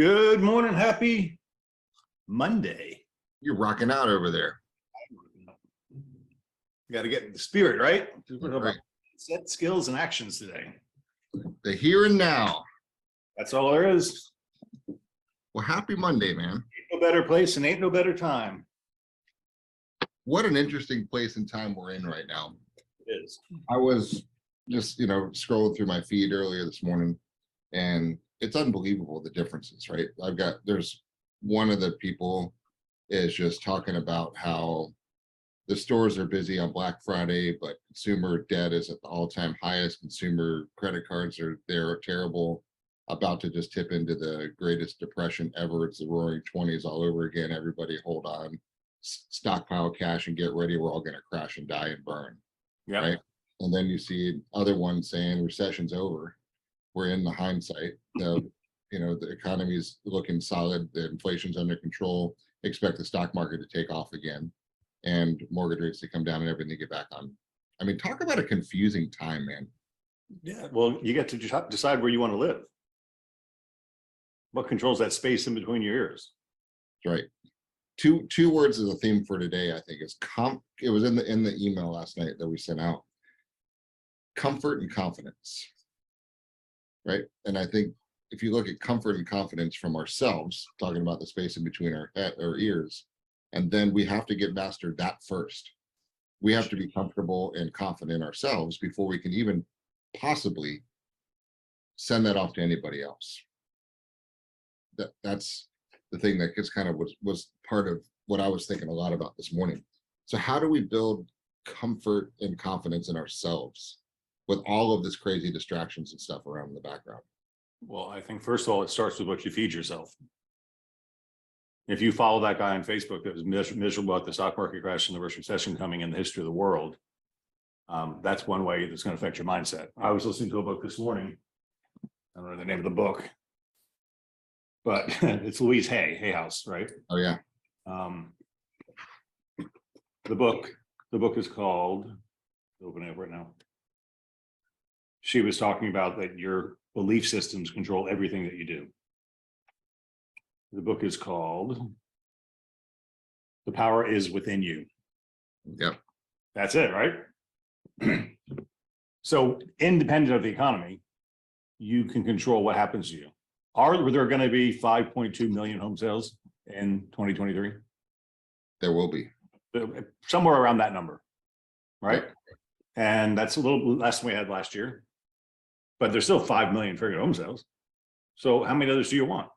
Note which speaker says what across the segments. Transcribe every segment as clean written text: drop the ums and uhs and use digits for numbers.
Speaker 1: Good morning. Happy Monday.
Speaker 2: You're rocking out over there.
Speaker 1: Got to get the spirit, right?
Speaker 2: Right.
Speaker 1: Set skills and actions today.
Speaker 2: The here and now.
Speaker 1: That's all there is.
Speaker 2: Well, happy Monday, man.
Speaker 1: Ain't no better place and ain't no better time.
Speaker 2: What an interesting place and time we're in right now.
Speaker 1: It is.
Speaker 2: I was just, scrolling through my feed earlier this morning, and it's unbelievable the differences, right? There's one of the people is just talking about how the stores are busy on Black Friday, but consumer debt is at the all-time highest. Consumer credit cards they're terrible, about to just tip into the greatest depression ever. It's the roaring 20s all over again. Everybody hold on, stockpile cash and get ready. We're all going to crash and die and burn.
Speaker 1: Yeah.
Speaker 2: Right. And then you see other ones saying recession's over. We're in the hindsight. The economy's looking solid. The inflation's under control. Expect the stock market to take off again, and mortgage rates to come down and everything to get back on. I mean, talk about a confusing time, man.
Speaker 1: Yeah. Well, you get to decide where you want to live. What controls that space in between your ears?
Speaker 2: Right. Two words as a theme for today, I think, is it was in the email last night that we sent out. Comfort and confidence. Right. And I think if you look at comfort and confidence from ourselves, talking about the space in between our ears, and then we have to get mastered that first. We have to be comfortable and confident ourselves before we can even possibly send that off to anybody else. That's the thing that gets kind of was part of what I was thinking a lot about this morning. So how do we build comfort and confidence in ourselves with all of this crazy distractions and stuff around in the background?
Speaker 1: Well, I think first of all, it starts with what you feed yourself. If you follow that guy on Facebook that was miserable about the stock market crash and the worst recession coming in the history of the world, that's one way that's going to affect your mindset. I was listening to a book this morning. I don't know the name of the book, but it's Louise Hay House, right?
Speaker 2: Oh yeah.
Speaker 1: The book is called, open it up right now. She was talking about that your belief systems control everything that you do. The book is called The Power Is Within You.
Speaker 2: Yep.
Speaker 1: That's it, right? So independent of the economy, you can control what happens to you. Are there going to be 5.2 million home sales in 2023?
Speaker 2: There will be.
Speaker 1: Somewhere around that number, right? And that's a little less than we had last year. But there's still 5 million figured home sales. So how many others do you want?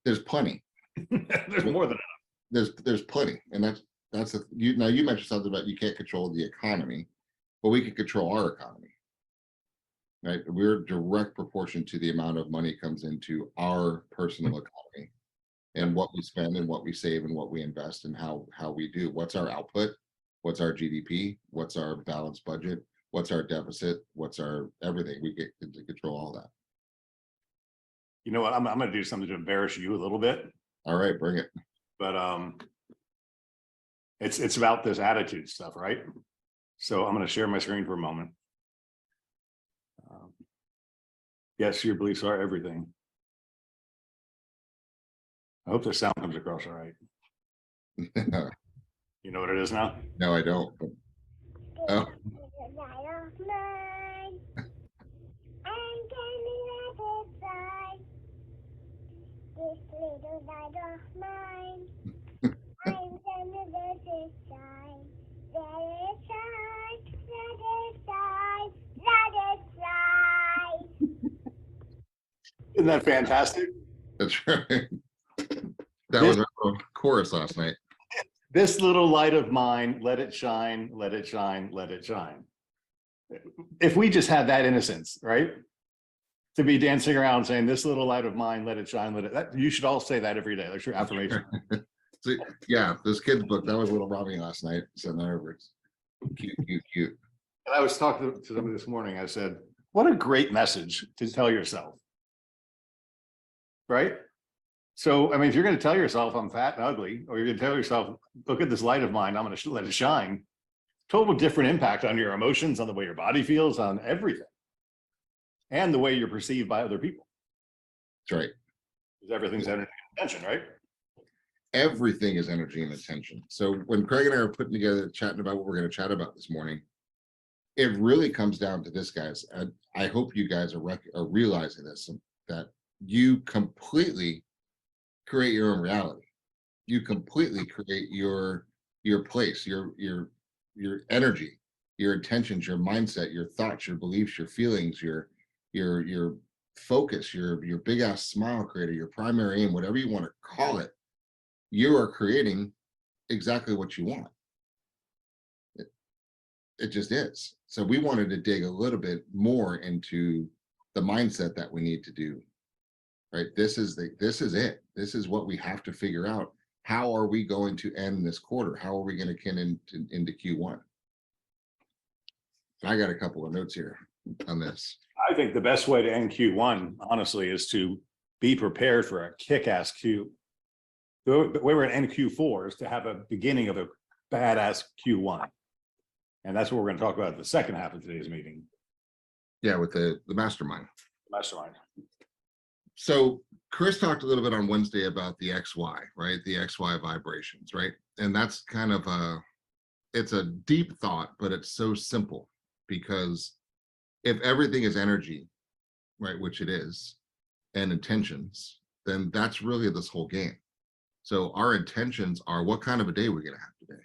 Speaker 2: There's plenty.
Speaker 1: There's more than enough.
Speaker 2: There's plenty, and that's you mentioned something about you can't control the economy, but we can control our economy. Right, we're direct proportion to the amount of money comes into our personal economy, and what we spend and what we save and what we invest and how we do. What's our output? What's our GDP? What's our balanced budget? What's our deficit? What's our everything? We get to control all that.
Speaker 1: You know what? I'm going to do something to embarrass you a little bit.
Speaker 2: All right, bring it.
Speaker 1: But it's about this attitude stuff, right? So I'm going to share my screen for a moment. Yes, your beliefs are everything. I hope the sound comes across all right. You know what it is now?
Speaker 2: No, I don't. Oh.
Speaker 3: This little light of mine, I'm gonna let it shine, let it shine, let it shine, let it shine.
Speaker 1: Isn't that fantastic?
Speaker 2: That's right. That was our chorus last night.
Speaker 1: This little light of mine, let it shine, let it shine, let it shine. If we just had that innocence, right? To be dancing around saying, this little light of mine, let it shine, you should all say that every day. That's your affirmation.
Speaker 2: See, yeah, this kid's book, that was little Robbie last night. Send that over. It's cute.
Speaker 1: And I was talking to somebody this morning. I said, what a great message to tell yourself. Right? So, I mean, if you're going to tell yourself I'm fat and ugly, or you're going to tell yourself, look at this light of mine, I'm going to let it shine. Total different impact on your emotions, on the way your body feels, on everything. And the way you're perceived by other people.
Speaker 2: That's right.
Speaker 1: Because everything's energy and attention, right?
Speaker 2: Everything is energy and attention. So when Craig and I are putting together, chatting about what we're going to chat about this morning, it really comes down to this, guys. I hope you guys are realizing this, that you completely create your own reality. You completely create your place, your energy, your intentions, your mindset, your thoughts, your beliefs, your feelings, your focus, your big ass smile creator, your primary aim, whatever you want to call it. You are creating exactly what you want. It just is. So we wanted to dig a little bit more into the mindset that we need to do. Right? This is it. This is what we have to figure out. How are we going to end this quarter? How are we going to get into Q1? I got a couple of notes here on this.
Speaker 1: I think the best way to end Q1, honestly, is to be prepared for a kick-ass Q. The way we're going to end Q4 is to have a beginning of a badass Q1. And that's what we're going to talk about at the second half of today's meeting.
Speaker 2: Yeah, with the mastermind.
Speaker 1: Mastermind.
Speaker 2: So Chris talked a little bit on Wednesday about the XY, right? The XY vibrations, right? And that's kind of it's a deep thought, but it's so simple, because if everything is energy, right, which it is, and intentions, then that's really this whole game. So our intentions are, what kind of a day we're going to have today?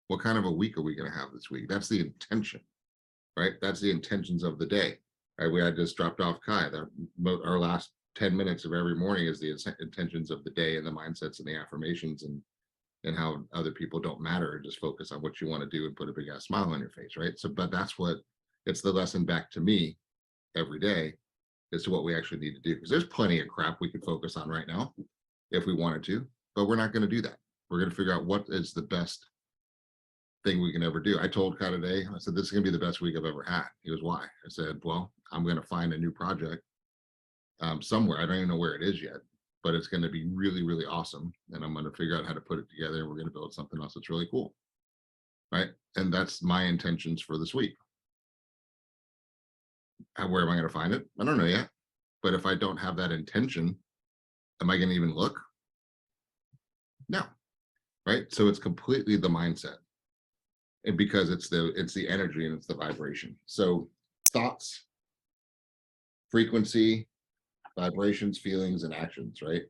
Speaker 2: What kind of a week are we going to have this week? That's the intention, right? That's the intentions of the day, right? I just dropped off Kai. Our last 10 minutes of every morning is the intentions of the day, and the mindsets and the affirmations, and how other people don't matter, and just focus on what you want to do and put a big ass smile on your face, right? So, but that's what it's the lesson back to me every day as to what we actually need to do, because there's plenty of crap we could focus on right now if we wanted to, but we're not going to do that. We're going to figure out what is the best thing we can ever do. I told Kai today, I said, this is going to be the best week I've ever had. He goes, why? I said, well, I'm going to find a new project somewhere. I don't even know where it is yet, but it's going to be really, really awesome. And I'm going to figure out how to put it together. And we're going to build something else that's really cool. Right. And that's my intentions for this week. Where am I going to find it? I don't know yet. But if I don't have that intention, am I going to even look? No. Right. So it's completely the mindset. And because it's the energy and it's the vibration. So thoughts, frequency, vibrations, feelings, and actions, right?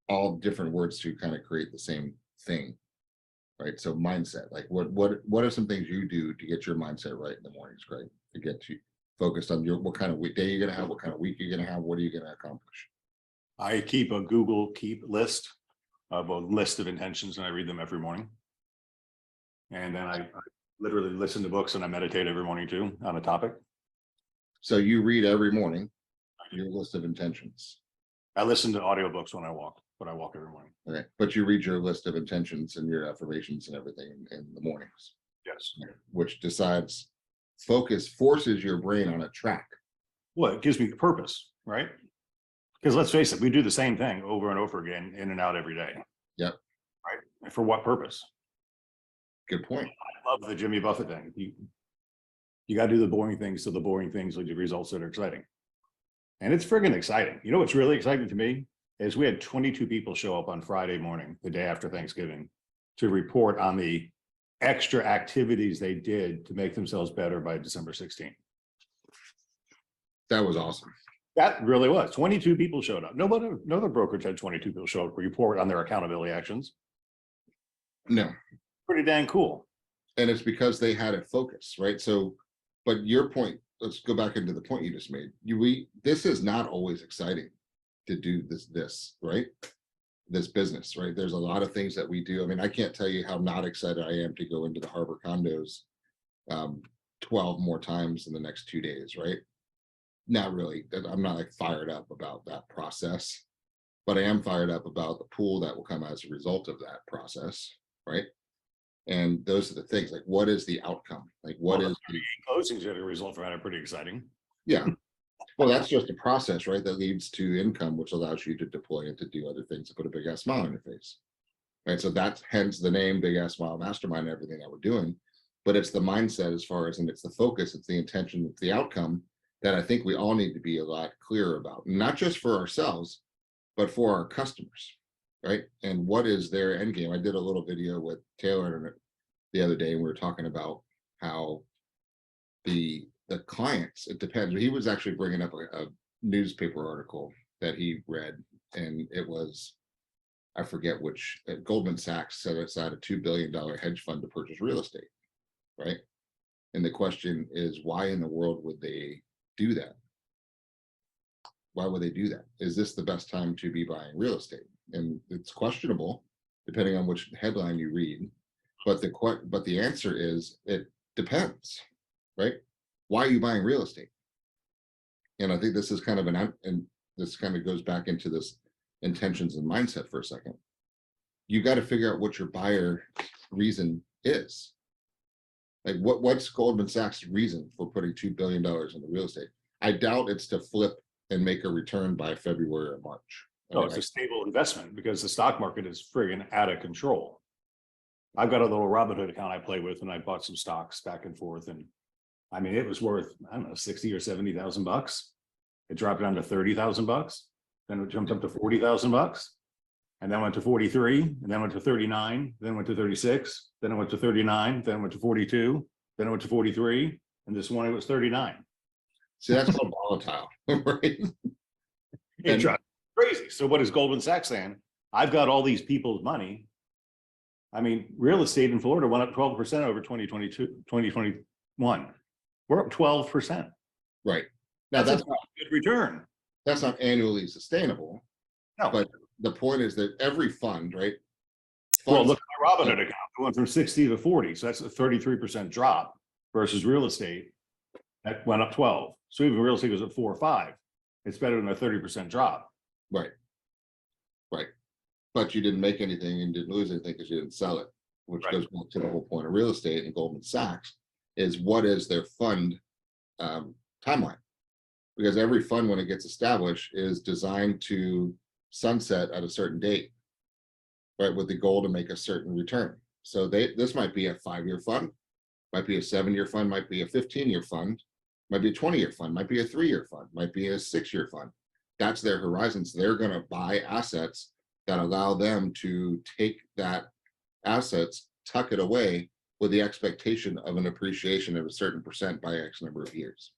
Speaker 2: All different words to kind of create the same thing, right? So mindset, like what are some things you do to get your mindset right in the mornings, Craig? To get you focused on what kind of day you're gonna have, what kind of week you're gonna have, what are you gonna accomplish?
Speaker 1: I keep a Google Keep list of a list of intentions, and I read them every morning. And then I literally listen to books, and I meditate every morning too on a topic.
Speaker 2: So you read every morning your list of intentions.
Speaker 1: I listen to audiobooks when I walk, but I walk every morning.
Speaker 2: Okay, but you read your list of intentions and your affirmations and everything in the mornings.
Speaker 1: Yes.
Speaker 2: Which decides, forces your brain on a track.
Speaker 1: Well, it gives me purpose, right? Because let's face it, we do the same thing over and over again, in and out every day.
Speaker 2: Yep.
Speaker 1: Right. And for what purpose?
Speaker 2: Good point.
Speaker 1: I love the Jimmy Buffett thing. You got to do the boring things, so the boring things lead to results that are exciting. And it's friggin' exciting. You know what's really exciting to me is we had 22 people show up on Friday morning, the day after Thanksgiving, to report on the extra activities they did to make themselves better by December 16th.
Speaker 2: That was awesome.
Speaker 1: That really was. 22 people showed up. No other brokerage had 22 people show up to report on their accountability actions.
Speaker 2: No.
Speaker 1: Pretty dang cool.
Speaker 2: And it's because they had a focus, right? So, but your point, let's go back into the point you just made. This is not always exciting to do this, right? This business, right? There's a lot of things that we do. I mean, I can't tell you how not excited I am to go into the Harbor condos 12 more times in the next 2 days, right? Not really. I'm not like fired up about that process, but I am fired up about the pool that will come as a result of that process, right? And those are the things, like, what is the outcome? Like, what is the
Speaker 1: closings that are a result from that are pretty exciting.
Speaker 2: Yeah. Well, that's just a process, right? That leads to income, which allows you to deploy it to do other things, to put a big ass smile on your face. Right. So that's hence the name Big Ass Smile Mastermind and everything that we're doing. But it's the mindset as far as, and it's the focus, it's the intention, it's the outcome that I think we all need to be a lot clearer about, not just for ourselves, but for our customers, right? And what is their end game? I did a little video with Taylor the other day, and we were talking about how the clients, it depends. He was actually bringing up a newspaper article that he read, and it was, I forget which, Goldman Sachs set aside a $2 billion hedge fund to purchase real estate, right? And the question is, why in the world would they do that? Why would they do that? Is this the best time to be buying real estate? And it's questionable, depending on which headline you read. But the answer is, it depends, right? Why are you buying real estate? And I think this is kind of and this kind of goes back into this intentions and mindset for a second. You got to figure out what your buyer reason is. Like what's Goldman Sachs' reason for putting $2 billion into real estate? I doubt it's to flip and make a return by February or March.
Speaker 1: No, it's a stable investment because the stock market is friggin' out of control. I've got a little Robinhood account I play with, and I bought some stocks back and forth, and I mean, it was worth, I don't know, 60 or 70,000 bucks. It dropped down to 30,000 bucks. Then it jumped up to 40,000 bucks, and then went to 43, and then went to 39, then went to 36, then it went to 39, then went to 42, then it went to 43, and this one it was 39.
Speaker 2: See, that's called volatile, right?
Speaker 1: It dropped crazy. So what is Goldman Sachs saying? I've got all these people's money. I mean, real estate in Florida went up 12% over 2021. We're up 12%.
Speaker 2: Right. Now
Speaker 1: That's a good return.
Speaker 2: That's not annually sustainable.
Speaker 1: No.
Speaker 2: But the point is that every fund, right?
Speaker 1: Well, look at my Robinhood account. It went from 60 to 40. So that's a 33% drop versus real estate that went up 12. So even real estate was at 4 or 5. It's better than a 30% drop.
Speaker 2: Right. Right. But you didn't make anything and didn't lose anything because you didn't sell it, which
Speaker 1: Right.
Speaker 2: goes back to the whole point of real estate and Goldman Sachs is what is their fund timeline? Because every fund, when it gets established, is designed to sunset at a certain date, right? With the goal to make a certain return. So this might be a 5-year fund, might be a 7-year fund, might be a 15-year fund, might be a 20-year fund, might be a 3-year fund, might be a 6-year fund. That's their horizons. They're going to buy assets that allow them to take that assets, tuck it away with the expectation of an appreciation of a certain percent by X number of years,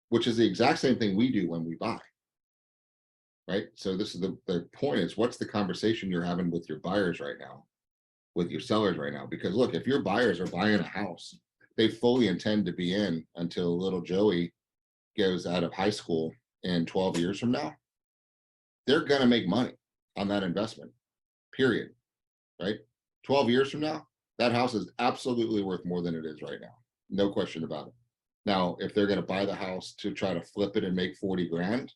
Speaker 2: which is the exact same thing we do when we buy. Right. So this is the point is, what's the conversation you're having with your buyers right now, with your sellers right now? Because look, if your buyers are buying a house, they fully intend to be in until little Joey goes out of high school in 12 years from now, they're going to make money on that investment, period. Right. 12 years from now, that house is absolutely worth more than it is right now. No question about it. Now, if they're going to buy the house to try to flip it and make 40 grand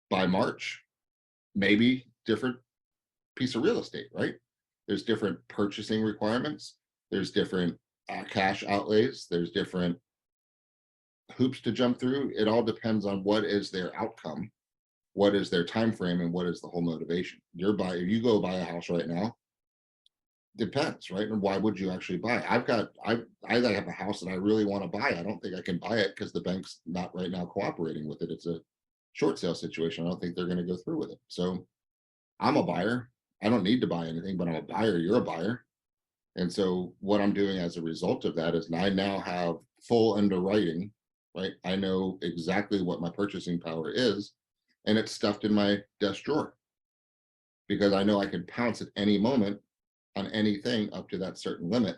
Speaker 2: by March, maybe different piece of real estate, right? There's different purchasing requirements. There's different cash outlays. There's different hoops to jump through. It all depends on what is their outcome, what is their time frame, and what is the whole motivation. If you go buy a house right now, depends, right? And why would you actually buy? I have a house that I really want to buy. I don't think I can buy it because the bank's not right now cooperating with it. It's a short sale situation. I don't think they're going to go through with it. So I'm a buyer. I don't need to buy anything, but I'm a buyer. You're a buyer. And so what I'm doing as a result of that is I now have full underwriting, right? I know exactly what my purchasing power is, and it's stuffed in my desk drawer because I know I can pounce at any moment on anything up to that certain limit.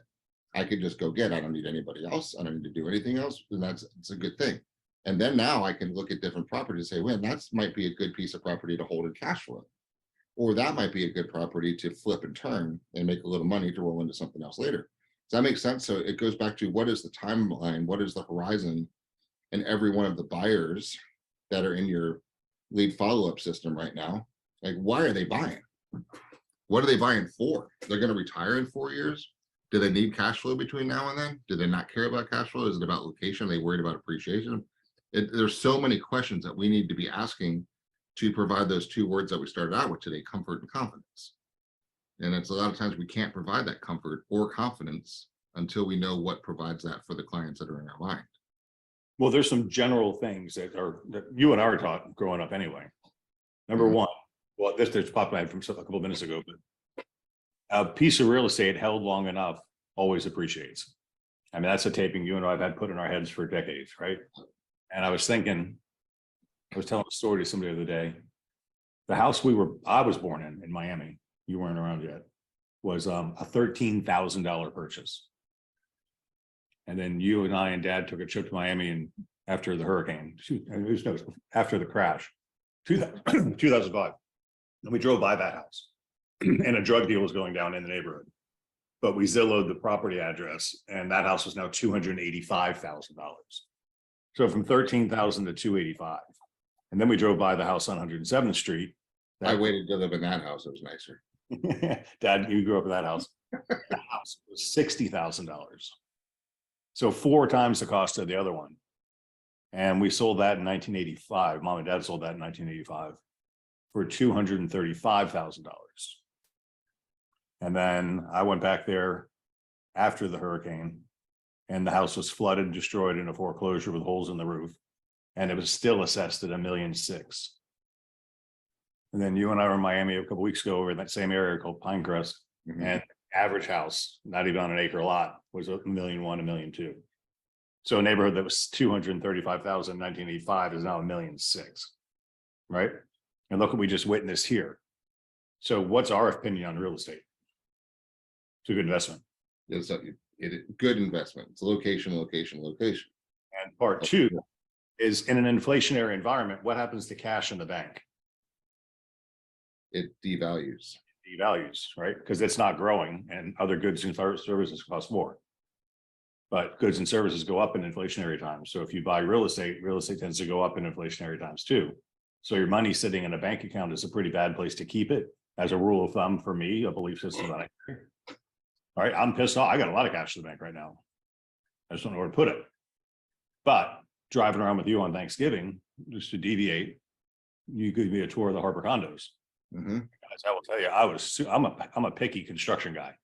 Speaker 2: I could just go get. I don't need anybody else. I don't need to do anything else. And it's a good thing. And then now I can look at different properties and say, well, that might be a good piece of property to hold in cash flow. Or that might be a good property to flip and turn and make a little money to roll into something else later. Does that make sense? So it goes back to, what is the timeline? What is the horizon? And every one of the buyers that are in your lead follow-up system right now, like, why are they buying? What are they buying for? They're going to retire in 4 years. Do they need cash flow between now and then? Do they not care about cash flow? Is it about location? Are they worried about appreciation? There's so many questions that we need to be asking to provide those 2 words that we started out with today, comfort and confidence. And it's a lot of times we can't provide that comfort or confidence until we know what provides that for the clients that are in our mind.
Speaker 1: Well, there's some general things that you and I were taught growing up anyway. Number one, Well, this there's popped my head from a couple of minutes ago, but a piece of real estate held long enough always appreciates. I mean, that's a taping you and I have had put in our heads for decades, right? And I was thinking, I was telling a story to somebody the other day. The house I was born in Miami, you weren't around yet, was a $13,000 purchase. And then you and I and Dad took a trip to Miami and after the hurricane, after the crash, 2005. And we drove by that house and a drug deal was going down in the neighborhood. But we Zillowed the property address and that house was now $285,000. So from 13,000 to 285. And then we drove by the house on 107th Street.
Speaker 2: I waited to live in that house. It was nicer.
Speaker 1: Dad, you grew up in that house. The house was $60,000. So 4 times the cost of the other one. And we sold that in 1985. Mom and Dad sold that in 1985 for $235,000. And then I went back there after the hurricane and the house was flooded and destroyed in a foreclosure with holes in the roof. And it was still assessed at $1.6 million. And then you and I were in Miami a couple weeks ago over in that same area called Pinecrest.
Speaker 2: Mhm.
Speaker 1: And average house, not even on an acre lot, was $1.1 million, $1.2 million. So a neighborhood that was 235,000 in 1985 is now $1.6 million, right? And look what we just witnessed here. So what's our opinion on real estate? It's a good investment.
Speaker 2: It's a good investment. It's location, location, location.
Speaker 1: And part two is in an inflationary environment, what happens to cash in the bank?
Speaker 2: It devalues.
Speaker 1: Devalues, right? Because it's not growing and other goods and services cost more. But goods and services go up in inflationary times. So if you buy real estate tends to go up in inflationary times too. So your money sitting in a bank account is a pretty bad place to keep it. As a rule of thumb for me, a belief system that I carry. All right, I'm pissed off. I got a lot of cash in the bank right now. I just don't know where to put it. But driving around with you on Thanksgiving, just to deviate, you give me a tour of the Harper condos.
Speaker 2: Mhm.
Speaker 1: Guys, I will tell you, I'm a picky construction guy.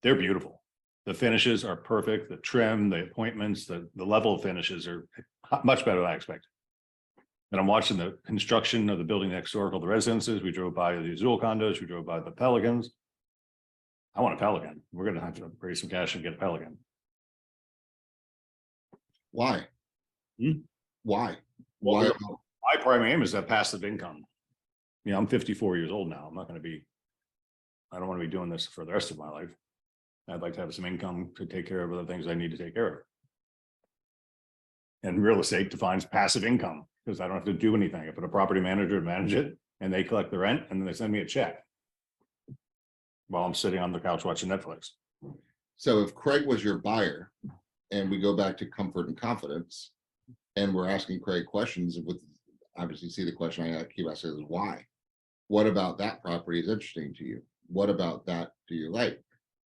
Speaker 1: They're beautiful. The finishes are perfect. The trim, the appointments, the level of finishes are much better than I expected. And I'm watching the construction of the building next door called the Residences. We drove by the Azul condos. We drove by the Pelicans. I want a Pelican. We're going to have to raise some cash and get a Pelican.
Speaker 2: Why?
Speaker 1: Hmm?
Speaker 2: Why?
Speaker 1: Well,
Speaker 2: Why?
Speaker 1: my primary aim is that passive income. You know, I'm 54 years old now. I don't want to be doing this for the rest of my life. I'd like to have some income to take care of the things I need to take care of. And real estate defines passive income because I don't have to do anything. I put a property manager to manage it and they collect the rent and then they send me a check while I'm sitting on the couch watching Netflix.
Speaker 2: So if Craig was your buyer and we go back to comfort and confidence and we're asking Craig questions with, obviously see the question I keep asking is why? What about that property is interesting to you? What about that do you like?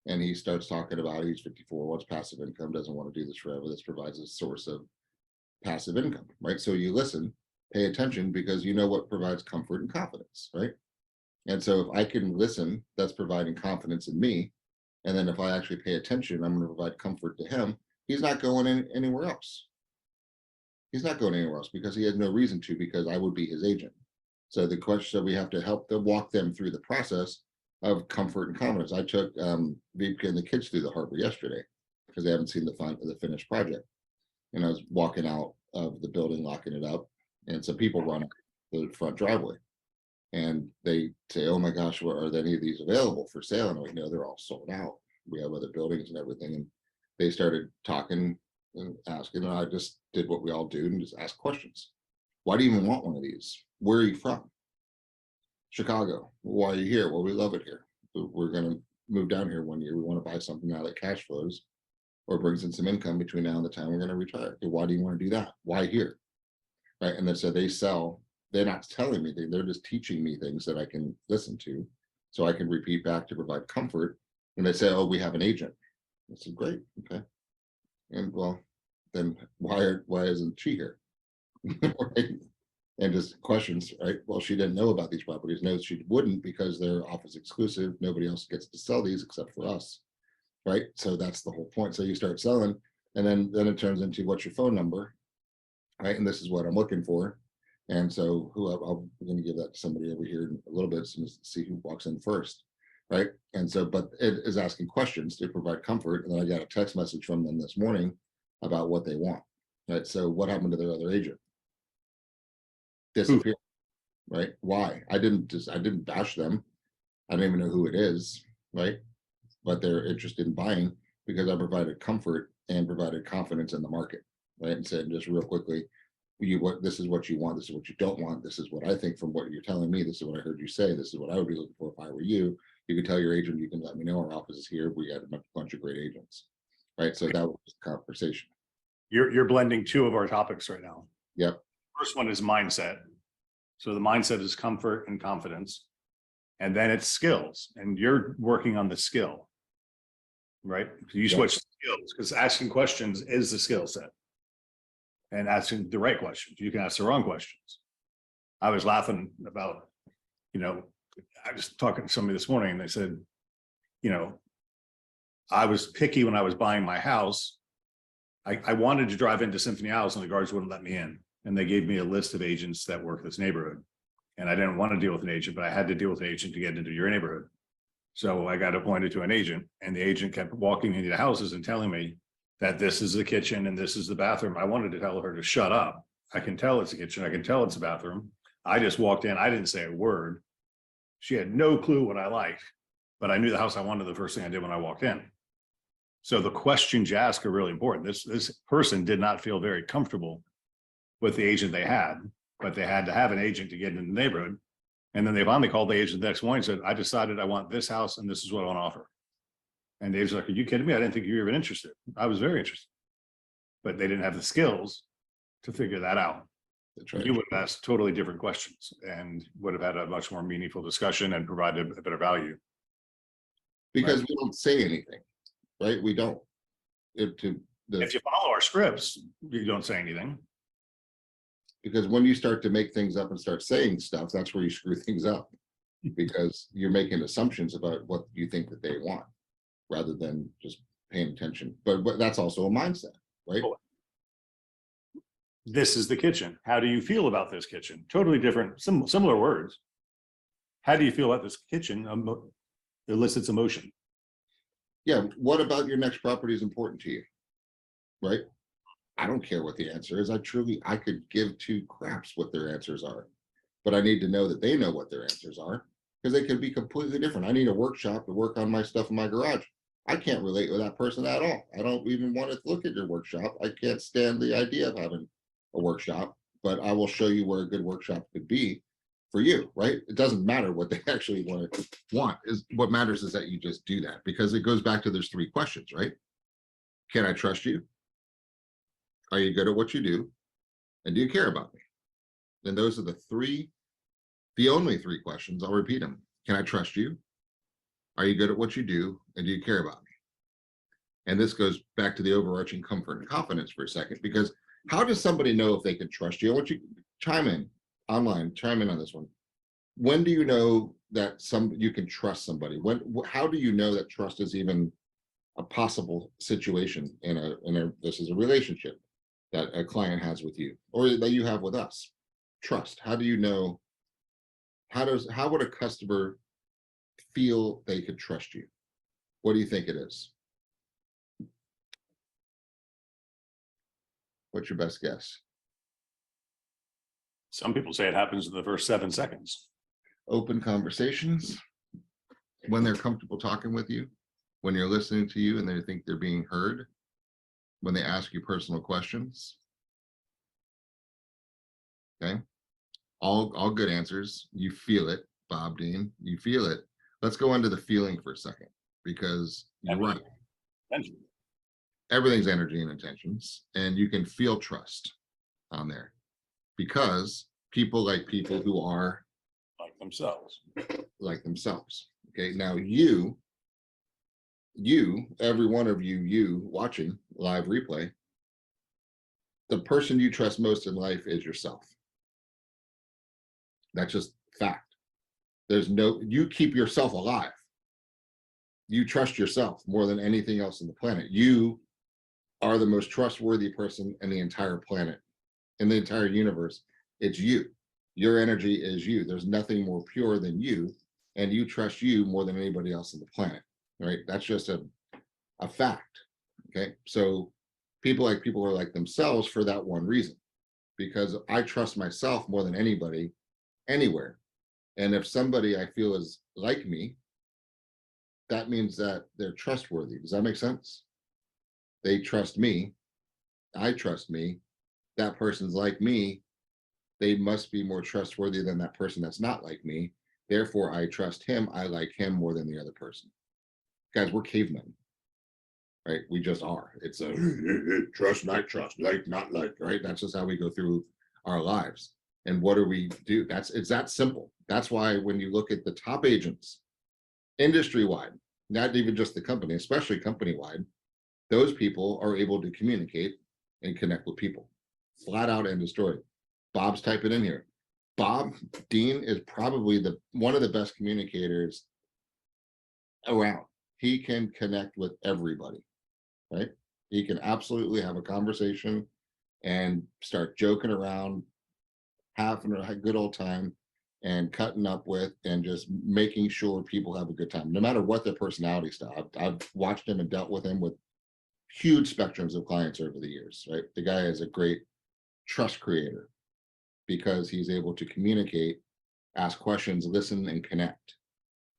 Speaker 2: And he starts talking about he's 54, what's passive income, doesn't want to do this forever. This provides a source of passive income, right? So you listen, pay attention because you know what provides comfort and confidence, right? And so if I can listen, that's providing confidence in me. And then if I actually pay attention, I'm going to provide comfort to him. He's not going anywhere else. He's not going anywhere else because he has no reason to, because I would be his agent. So the question, so we have to help them, walk them through the process of comfort and confidence. I took Vipka and the kids through the Harbor yesterday because they haven't seen the finished project. And I was walking out of the building, locking it up, and some people run up the front driveway. And they say, oh my gosh, are there any of these available for sale? And I'm like, no, they're all sold out. We have other buildings and everything. And they started talking and asking, and I just did what we all do and just ask questions. Why do you even want one of these? Where are you from? Chicago. Why are you here? Well, we love it here. We're going to move down here one year. We want to buy something now that cash flows or brings in some income between now and the time we're going to retire. Okay, why do you want to do that? Why here? Right. And then so they sell. They're not telling me things, they're just teaching me things that I can listen to so I can repeat back to provide comfort. And they say, oh, we have an agent. I said, great, okay. And well, then why isn't she here? Right? And just questions, right? Well, she didn't know about these properties. No, she wouldn't because they're office exclusive. Nobody else gets to sell these except for us, right? So that's the whole point. So you start selling and then it turns into what's your phone number, right? And this is what I'm looking for. And so I'm going to give that to somebody over here in a little bit, as soon as see who walks in first, right? And so, but it is asking questions to provide comfort. And then I got a text message from them this morning about what they want, right? So what happened to their other agent? Disappeared, right? Why? I didn't bash them. I don't even know who it is, right? But they're interested in buying because I provided comfort and provided confidence in the market, right? And said, just real quickly, this is what you want, this is what you don't want, this is what I think from what you're telling me, this is what I heard you say, this is what I would be looking for if I were you. You can tell your agent, you can let me know, our office is here, we got a bunch of great agents, right? So that was the conversation.
Speaker 1: You're blending two of our topics right now.
Speaker 2: Yep.
Speaker 1: First one is mindset. So the mindset is comfort and confidence. And then it's skills, and you're working on the skill, right? You switch skills, because asking questions is the skill set. And asking the right questions. You can ask the wrong questions. I was laughing about, I was talking to somebody this morning and they said, I was picky when I was buying my house. I wanted to drive into Symphony House and the guards wouldn't let me in. And they gave me a list of agents that work this neighborhood. And I didn't want to deal with an agent, but I had to deal with an agent to get into your neighborhood. So I got appointed to an agent, and the agent kept walking into the houses and telling me that this is the kitchen and this is the bathroom. I wanted to tell her to shut up. I can tell it's a kitchen. I can tell it's a bathroom. I just walked in. I didn't say a word. She had no clue what I liked, but I knew the house I wanted the first thing I did when I walked in. So the questions you ask are really important. This person did not feel very comfortable with the agent they had, but they had to have an agent to get into the neighborhood. And then they finally called the agent the next morning and said, I decided I want this house and this is what I want to offer. And Dave's like, are you kidding me? I didn't think you were even interested. I was very interested. But they didn't have the skills to figure that out.
Speaker 2: That's right.
Speaker 1: You would have asked totally different questions and would have had a much more meaningful discussion and provided a better value.
Speaker 2: Because
Speaker 1: Right.
Speaker 2: we don't say anything, right? We don't.
Speaker 1: If you follow our scripts, you don't say anything.
Speaker 2: Because when you start to make things up and start saying stuff, that's where you screw things up, because you're making assumptions about what you think that they want rather than just paying attention. But that's also a mindset, right?
Speaker 1: This is the kitchen. How do you feel about this kitchen? Totally different, similar words. How do you feel about this kitchen? Elicits emotion.
Speaker 2: Yeah. What about your next property is important to you, right? I don't care what the answer is. I could give two craps what their answers are, but I need to know that they know what their answers are, because they could be completely different. I need a workshop to work on my stuff in my garage. I can't relate with that person at all. I don't even want to look at your workshop. I can't stand the idea of having a workshop, but I will show you where a good workshop could be for you, right? It doesn't matter what they actually want. Is what matters is that you just do that, because it goes back to there's three questions, right? Can I trust you? Are you good at what you do? And do you care about me? And those are the only three questions. I'll repeat them. Can I trust you? Are you good at what you do? And do you care about me? And this goes back to the overarching comfort and confidence for a second, because how does somebody know if they can trust you? I want you to chime in on this one. When do you know that you can trust somebody? How do you know that trust is even a possible situation this is a relationship that a client has with you, or that you have with us? Trust. How do you know? How would a customer feel they could trust you? What do you think it is? What's your best guess?
Speaker 1: Some people say it happens in the first 7 seconds.
Speaker 2: Open conversations, when they're comfortable talking with you, when you're listening to you and they think they're being heard, when they ask you personal questions. Okay. All good answers. You feel it, Bob Dean. You feel it. Let's go into the feeling for a second, because you're right. Everything's energy and intentions, and you can feel trust on there, because people like people who are
Speaker 1: Like themselves.
Speaker 2: Okay. Now every one of you watching live replay, the person you trust most in life is yourself. That's just fact. You keep yourself alive. You trust yourself more than anything else on the planet. You are the most trustworthy person in the entire planet, in the entire universe, It's you. Your energy is you. There's nothing more pure than you, and you trust you more than anybody else on the planet, right? That's just a fact. Okay, so people are like themselves for that one reason, because I trust myself more than anybody anywhere. And if somebody I feel is like me, that means that they're trustworthy. Does that make sense? They trust me. I trust me. That person's like me. They must be more trustworthy than that person that's not like me. Therefore, I trust him. I like him more than the other person. Guys, we're cavemen, right? We just are. It's a trust, not trust, like, not like, right? That's just how we go through our lives. And what do we do? It's that simple. That's why when you look at the top agents, industry-wide, not even just the company, especially company-wide, those people are able to communicate and connect with people. Flat out and destroy. Bob's typing in here. Bob Dean is probably one of the best communicators around. He can connect with everybody, right? He can absolutely have a conversation and start joking around, having a good old time, and cutting up with and just making sure people have a good time, no matter what their personality style. I've watched him and dealt with him with huge spectrums of clients over the years, right? The guy is a great trust creator because he's able to communicate, ask questions, listen, and connect.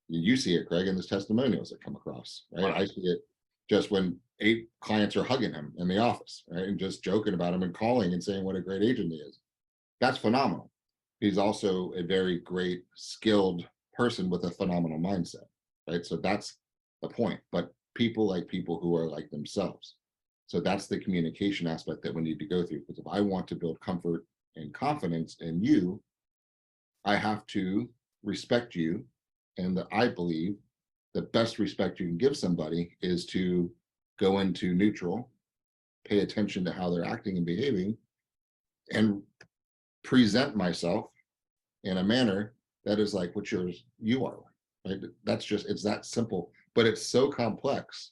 Speaker 2: You see it, Greg, in his testimonials that come across, right? I see it just when 8 clients are hugging him in the office, right? And just joking about him and calling and saying what a great agent he is. That's phenomenal. He's also a very great, skilled person with a phenomenal mindset, right? So that's the point. But people like people who are like themselves. So that's the communication aspect that we need to go through. Because if I want to build comfort and confidence in you, I have to respect you. And I believe the best respect you can give somebody is to go into neutral, pay attention to how they're acting and behaving, and present myself in a manner that is like what you are, right? That's just, it's that simple, but it's so complex.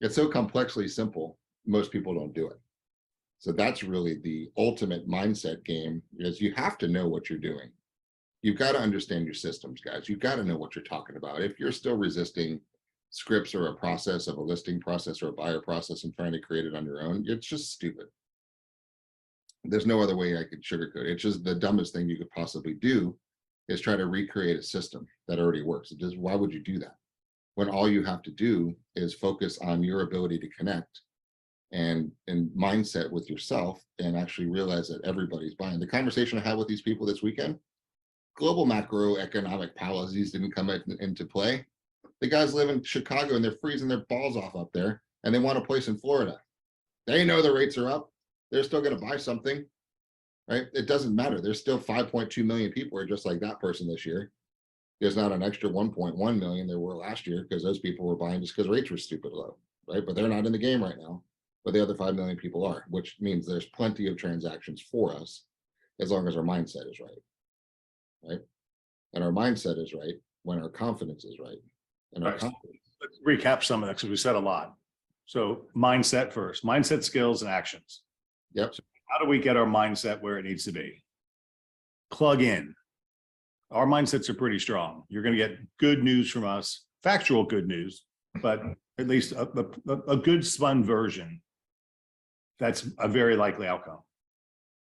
Speaker 2: It's so complexly simple, most people don't do it. So that's really the ultimate mindset game, is you have to know what you're doing. You've got to understand your systems, guys. You've got to know what you're talking about. If you're still resisting scripts or a process of a listing process or a buyer process and trying to create it on your own, it's just stupid. There's no other way I could sugarcoat it. It's just the dumbest thing you could possibly do is try to recreate a system that already works. It just, why would you do that? When all you have to do is focus on your ability to connect and mindset with yourself and actually realize that everybody's buying. The conversation I had with these people this weekend, global macroeconomic policies didn't come into play. The guys live in Chicago and they're freezing their balls off up there and they want a place in Florida. They know the rates are up. They're still going to buy something, right? It doesn't matter. There's still 5.2 million people who are just like that person this year. There's not an extra 1.1 million there were last year because those people were buying just because rates were stupid low, right? But they're not in the game right now. But the other 5 million people are, which means there's plenty of transactions for us as long as our mindset is right, right? And our mindset is right when our confidence is right. And our confidence.
Speaker 1: Let's recap some of that because we said a lot. So mindset first, mindset, skills, and actions.
Speaker 2: Yep.
Speaker 1: So how do we get our mindset where it needs to be? Plug in. Our mindsets are pretty strong. You're going to get good news from us, factual good news, but at least a good spun version. That's a very likely outcome,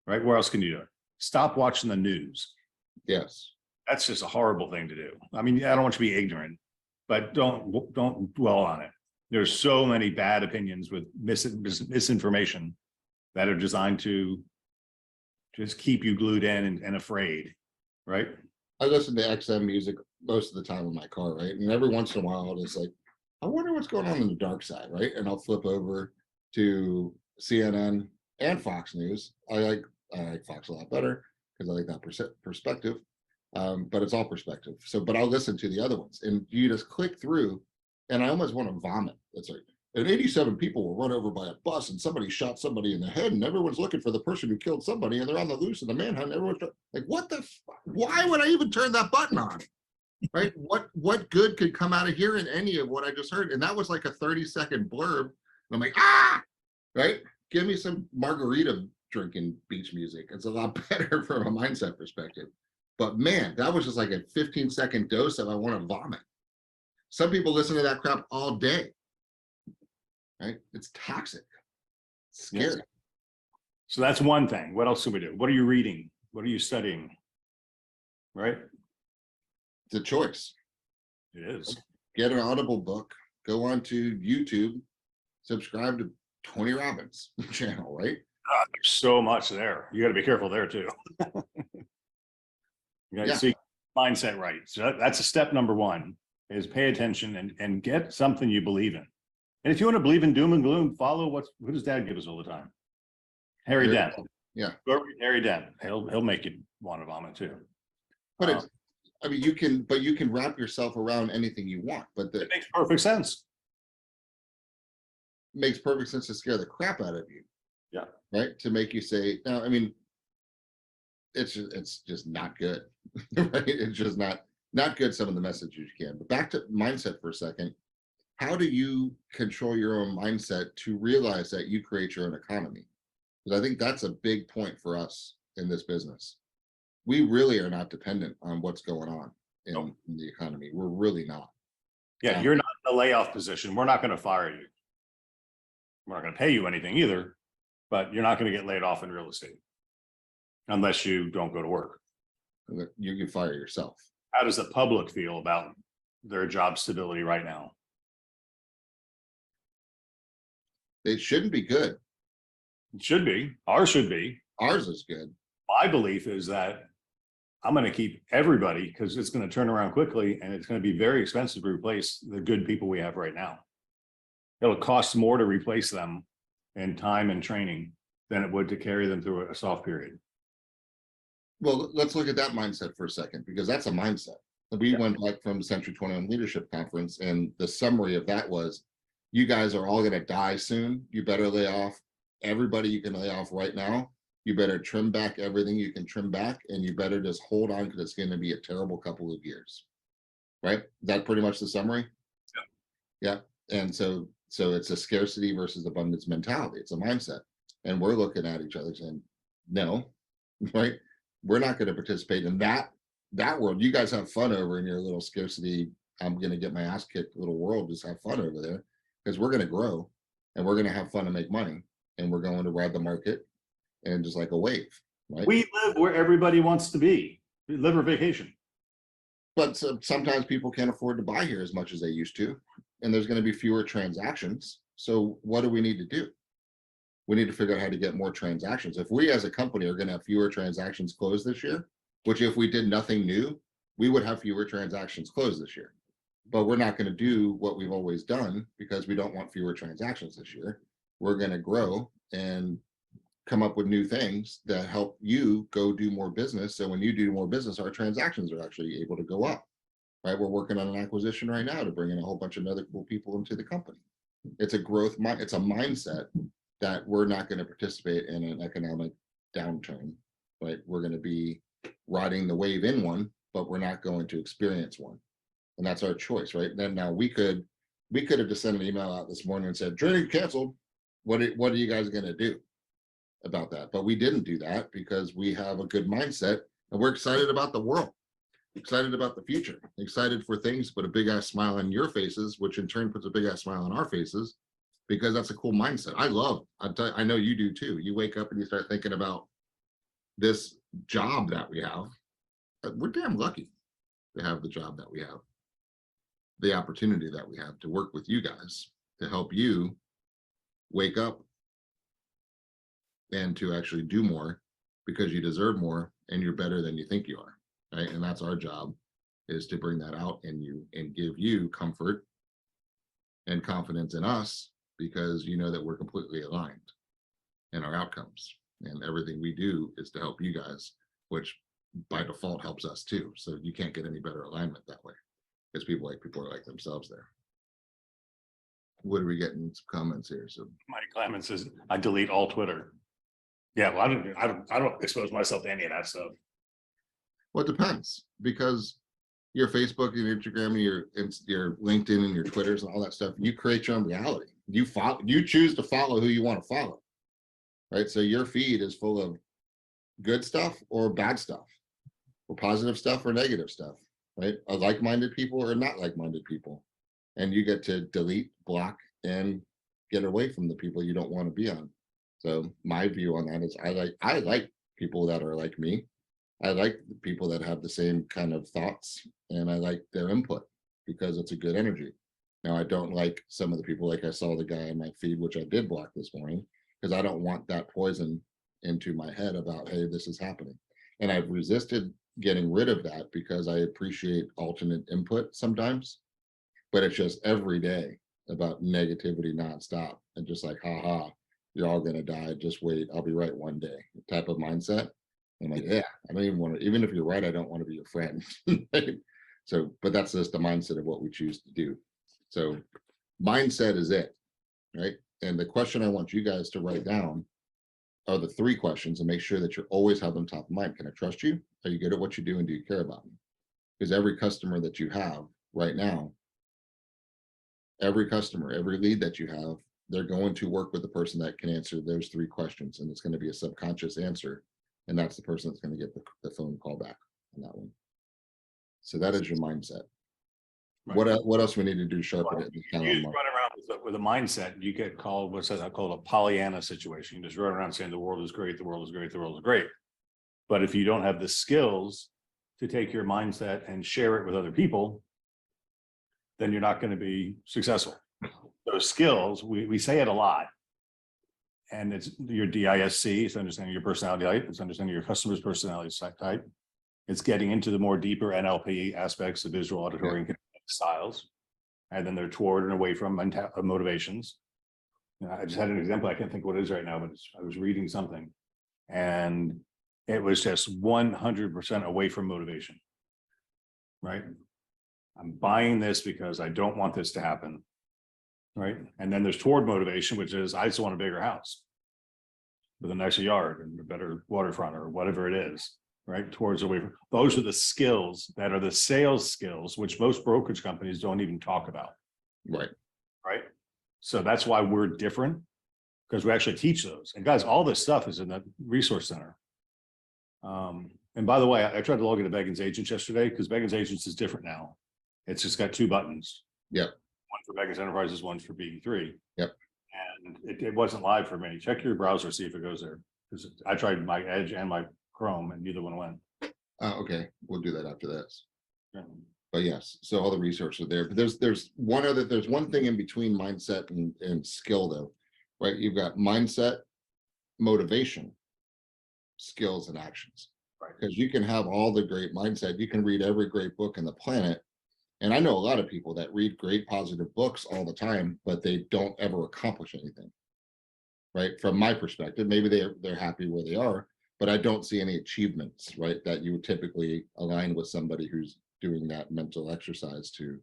Speaker 1: right? Where else can you do it? Stop watching the news.
Speaker 2: Yes.
Speaker 1: That's just a horrible thing to do. I mean, I don't want you to be ignorant, but don't dwell on it. There's so many bad opinions with misinformation that are designed to just keep you glued in and afraid, right?
Speaker 2: I listen to XM music most of the time in my car, right? And every once in a while, it's like, I wonder what's going on the dark side, right? And I'll flip over to CNN and Fox News. I like Fox a lot better because I like that perspective, but it's all perspective. So, but I'll listen to the other ones, and you just click through, and I almost want to vomit. It's like, and 87 people were run over by a bus, and somebody shot somebody in the head, and everyone's looking for the person who killed somebody, and they're on the loose in the manhunt. Everyone's like, what the? Why would I even turn that button on? Right? What good could come out of here in any of what I just heard? And that was like a 30-second blurb. And I'm like, ah, right? Give me some margarita drinking beach music. It's a lot better from a mindset perspective. But man, that was just like a 15-second dose of I want to vomit. Some people listen to that crap all day, right? It's toxic. It's scary.
Speaker 1: Yes. So that's one thing. What else do we do? What are you reading? What are you studying? Right?
Speaker 2: It's a choice.
Speaker 1: It is.
Speaker 2: Get an Audible book, go on to YouTube, subscribe to Tony Robbins channel, right?
Speaker 1: There's so much there. You got to be careful there too. You got to
Speaker 2: Yeah.
Speaker 1: see mindset right. So that's a step number one, is pay attention and get something you believe in. And if you want to believe in doom and gloom, follow who does Dad give us all the time? Harry Dent.
Speaker 2: Yeah.
Speaker 1: Go read Harry Dent. He'll make you want to vomit too.
Speaker 2: But it's, I mean, you can wrap yourself around anything you want, but
Speaker 1: It makes perfect sense.
Speaker 2: makes perfect sense to scare the crap out of you.
Speaker 1: Yeah.
Speaker 2: Right. To make you say, no, I mean, it's just not good. Right. It's just not good. Some of the messages you can, but back to mindset for a second. How do you control your own mindset to realize that you create your own economy? Because I think that's a big point for us in this business. We really are not dependent on what's going on in the economy. We're really not.
Speaker 1: Yeah, you're not in a layoff position. We're not going to fire you. We're not going to pay you anything either, but you're not going to get laid off in real estate unless you don't go to work.
Speaker 2: You can fire yourself.
Speaker 1: How does the public feel about their job stability right now?
Speaker 2: It shouldn't be good.
Speaker 1: It should be. Ours should be.
Speaker 2: Ours is good.
Speaker 1: My belief is that I'm going to keep everybody because it's going to turn around quickly and it's going to be very expensive to replace the good people we have right now. It'll cost more to replace them in time and training than it would to carry them through a soft period.
Speaker 2: Well, let's look at that mindset for a second, because that's a mindset. We went back from the Century 21 Leadership Conference, and the summary of that was, you guys are all going to die soon. You better lay off everybody you can lay off right now. You better trim back everything you can trim back, and you better just hold on, because it's going to be a terrible couple of years. Right? That pretty much the summary? Yeah. And so it's a scarcity versus abundance mentality. It's a mindset. And we're looking at each other saying, no, right? We're not going to participate in that world. You guys have fun over in your little scarcity, I'm going to get my ass kicked little world. Just have fun over there, because we're going to grow and we're going to have fun and make money, and we're going to ride the market and just like a wave, right?
Speaker 1: We live where everybody wants to be. We live or vacation.
Speaker 2: But sometimes people can't afford to buy here as much as they used to, and there's going to be fewer transactions. So what do we need to do? We need to figure out how to get more transactions. If we as a company are going to have fewer transactions closed this year, which if we did nothing new, we would have fewer transactions closed this year. But we're not going to do what we've always done, because we don't want fewer transactions this year. We're going to grow and come up with new things that help you go do more business. So when you do more business, our transactions are actually able to go up, right? We're working on an acquisition right now to bring in a whole bunch of other cool people into the company. It's a growth, it's a mindset that we're not going to participate in an economic downturn, right? We're going to be riding the wave in one, but we're not going to experience one. And that's our choice, right? Then now we could have just sent an email out this morning and said, training canceled. What are you guys going to do about that? But we didn't do that, because we have a good mindset and we're excited about the world, excited about the future, excited for things, put a big ass smile on your faces, which in turn puts a big ass smile on our faces, because that's a cool mindset. I know you do too. You wake up and you start thinking about this job that we have. We're damn lucky to have the job that we have, the opportunity that we have to work with you guys, to help you wake up and to actually do more, because you deserve more and you're better than you think you are, right? And that's our job, is to bring that out in you and give you comfort and confidence in us, because you know that we're completely aligned in our outcomes, and everything we do is to help you guys, which by default helps us too. So you can't get any better alignment that way, because people are like themselves there. What are we getting? Some comments here. So
Speaker 1: Mike Clemens says, I delete all Twitter. Yeah, well, I don't expose myself to any of that stuff.
Speaker 2: well, it depends, because your Facebook and your Instagram and your LinkedIn and your Twitters and all that stuff, you create your own reality. You choose to follow who you want to follow. right? So your feed is full of good stuff or bad stuff, or positive stuff or negative stuff, right? Like-minded people or not like-minded people. And you get to delete, block, and get away from the people you don't want to be on. So my view on that is I like people that are like me. I like the people that have the same kind of thoughts, and I like their input because it's a good energy. Now, I don't like some of the people, like I saw the guy in my feed, which I did block this morning, because I don't want that poison into my head about, hey, this is happening. And I've resisted getting rid of that because I appreciate alternate input sometimes, but it's just every day about negativity nonstop and just like, haha, you're all gonna die. Just wait, I'll be right one day type of mindset. I'm like, yeah, I don't even want to, even if you're right, I don't want to be your friend. Right? So, but that's just the mindset of what we choose to do. So mindset is it, right? And the question I want you guys to write down are the 3 questions, and make sure that you always have them top of mind. Can I trust you? Are you good at what you do, and do you care about me? Because every customer that you have right now, every customer, every lead that you have, they're going to work with the person that can answer those 3 questions, and it's going to be a subconscious answer, and that's the person that's going to get the phone call back on that one. So that is your mindset.
Speaker 1: Right.
Speaker 2: What else we need to do to sharpen it?
Speaker 1: You just run around with a mindset, you get called, what's that called, a Pollyanna situation. You just run around saying the world is great, the world is great, the world is great. But if you don't have the skills to take your mindset and share it with other people, then you're not going to be successful. Those skills, we say it a lot. And it's your DISC, it's understanding your personality type, it's understanding your customer's personality type. It's getting into the more deeper NLP aspects of visual, auditory, and kinetic styles. And then they're toward and away from motivations. You know, I just had an example, I can't think what it is right now, but I was reading something and it was just 100% away from motivation, right? I'm buying this because I don't want this to happen, right? And then there's toward motivation, which is I just want a bigger house with a nicer yard and a better waterfront or whatever it is, right? Towards away from, those are the skills that are the sales skills, which most brokerage companies don't even talk about.
Speaker 2: Right.
Speaker 1: Right. So that's why we're different, because we actually teach those. And guys, all this stuff is in the resource center. And by the way, I tried to log into Beggins Agents yesterday because Beggins Agents is different now. It's just got 2 buttons.
Speaker 2: Yep.
Speaker 1: One for Beggins Enterprises, one for BE3.
Speaker 2: Yep.
Speaker 1: And it wasn't live for me. Check your browser, see if it goes there. Because I tried my Edge and my Chrome and neither one went.
Speaker 2: Okay, we'll do that after this.
Speaker 1: Yeah.
Speaker 2: But yes, so all the resources are there. But there's one thing in between mindset and skill though, right? You've got mindset, motivation, skills, and actions.
Speaker 1: Right.
Speaker 2: Because you can have all the great mindset, you can read every great book in the planet. And I know a lot of people that read great positive books all the time, but they don't ever accomplish anything. Right? From my perspective, maybe they're happy where they are, but I don't see any achievements, right? That you would typically align with somebody who's doing that mental exercise to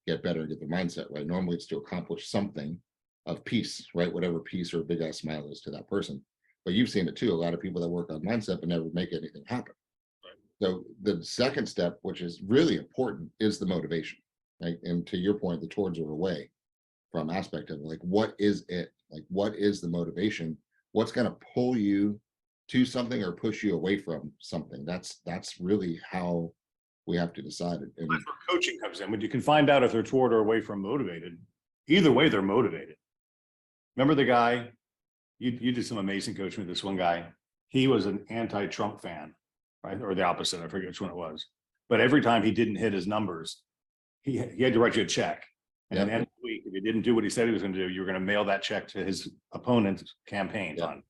Speaker 2: get better and get the mindset right. Normally it's to accomplish something of peace, right? Whatever peace or big ass smile is to that person. But you've seen it too. A lot of people that work on mindset but never make anything happen. So the second step, which is really important, is the motivation, right? And to your point, the towards or away from aspect of it, like, what is it? Like, what is the motivation? What's going to pull you to something or push you away from something? That's really how we have to decide it. And
Speaker 1: That's where coaching comes in. When you can find out if they're toward or away from motivated, either way, they're motivated. Remember the guy, you did some amazing coaching with this one guy. He was an anti-Trump fan, right? Or the opposite. I forget which one it was. But every time he didn't hit his numbers, he had to write you a check. And at the end of the week, if he didn't do what he said he was going to do, you were going to mail that check to his opponent's campaign fund.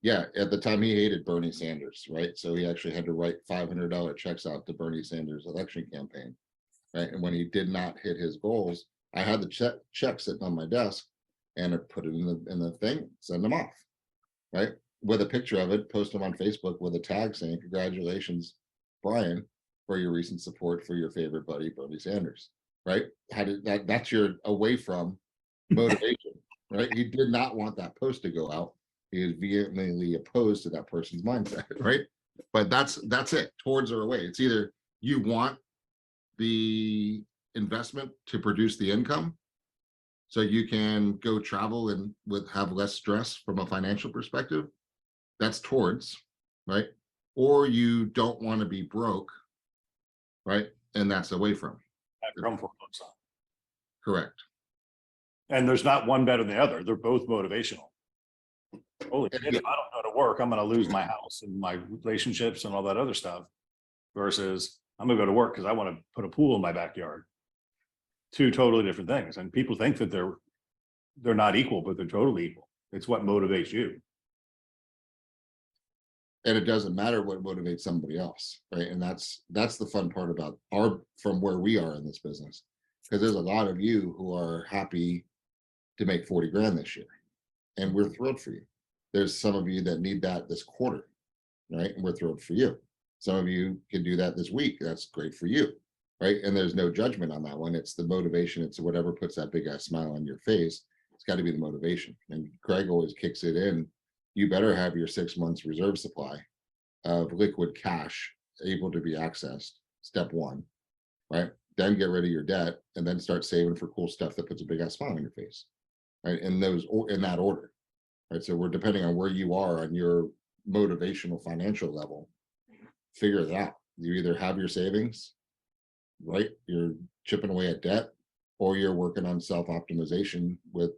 Speaker 2: Yeah, at the time he hated Bernie Sanders, right? So he actually had to write $500 checks out to Bernie Sanders' election campaign, right? And when he did not hit his goals, I had the check sitting on my desk, and I put it in the thing, send them off, right? With a picture of it, post them on Facebook with a tag saying, "Congratulations, Brian, for your recent support for your favorite buddy, Bernie Sanders." Right? That's your away from motivation, right? He did not want that post to go out. He is vehemently opposed to that person's mindset, right? But that's it, towards or away. It's either you want the investment to produce the income so you can go travel and have less stress from a financial perspective, that's towards, right? Or you don't want to be broke, right? And that's away from.
Speaker 1: Have your own foreclosed on.
Speaker 2: Correct.
Speaker 1: And there's not one better than the other. They're both motivational. Holy
Speaker 2: And
Speaker 1: shit, if I don't go to work, I'm gonna lose my house and my relationships and all that other stuff. Versus I'm gonna go to work because I want to put a pool in my backyard. Two totally different things. And people think that they're not equal, but they're totally equal. It's what motivates you.
Speaker 2: And it doesn't matter what motivates somebody else, right? And that's the fun part about from where we are in this business, because there's a lot of you who are happy to make 40 grand this year, and we're thrilled for you. There's some of you that need that this quarter, right? And we're thrilled for you. Some of you can do that this week. That's great for you, right? And there's no judgment on that one. It's the motivation. It's whatever puts that big ass smile on your face. It's got to be the motivation. And Craig always kicks it in. You better have your 6 months reserve supply of liquid cash able to be accessed. Step one, right? Then get rid of your debt and then start saving for cool stuff that puts a big ass smile on your face, right? In that order, right? So we're depending on where you are on your motivational financial level. Figure it out. You either have your savings, right? You're chipping away at debt, or you're working on self-optimization with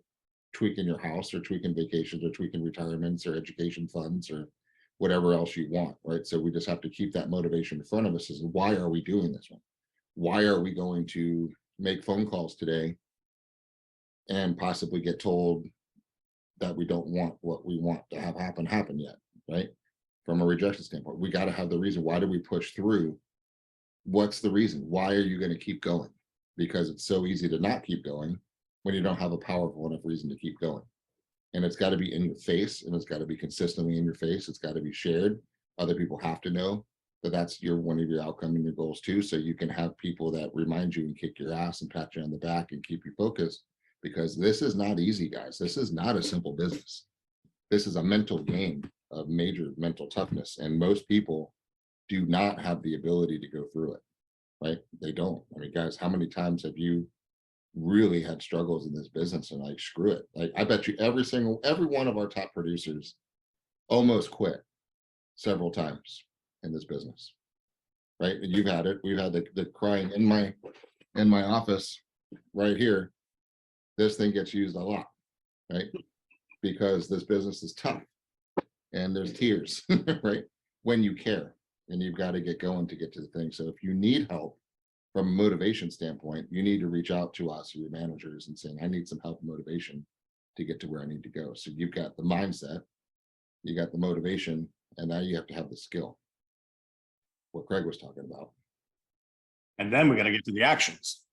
Speaker 2: tweaking your house or tweaking vacations or tweaking retirements or education funds or whatever else you want, right? So we just have to keep that motivation in front of us. Is why are we doing this one? Why are we going to make phone calls today and possibly get told that we don't want what we want to have happen yet, right? From a rejection standpoint, we got to have the reason. Why do we push through? What's the reason? Why are you going to keep going? Because it's so easy to not keep going when you don't have a powerful enough reason to keep going. And it's got to be in your face, and it's got to be consistently in your face. It's got to be shared. Other people have to know that that's one of your outcome and your goals too. So you can have people that remind you and kick your ass and pat you on the back and keep you focused, because this is not easy, guys. This is not a simple business. This is a mental game of major mental toughness. And most people do not have the ability to go through it, right? They don't. I mean, guys, how many times have you really had struggles in this business and like, screw it? Like, I bet you every one of our top producers almost quit several times in this business, right? And you've had it. We've had the crying in my office right here. This thing gets used a lot, right? Because this business is tough and there's tears, right? When you care, and you've got to get going to get to the thing. So if you need help from a motivation standpoint, you need to reach out to us or your managers and saying, I need some help and motivation to get to where I need to go. So you've got the mindset, you got the motivation, and now you have to have the skill. What Craig was talking about.
Speaker 1: And then we got to get to the actions.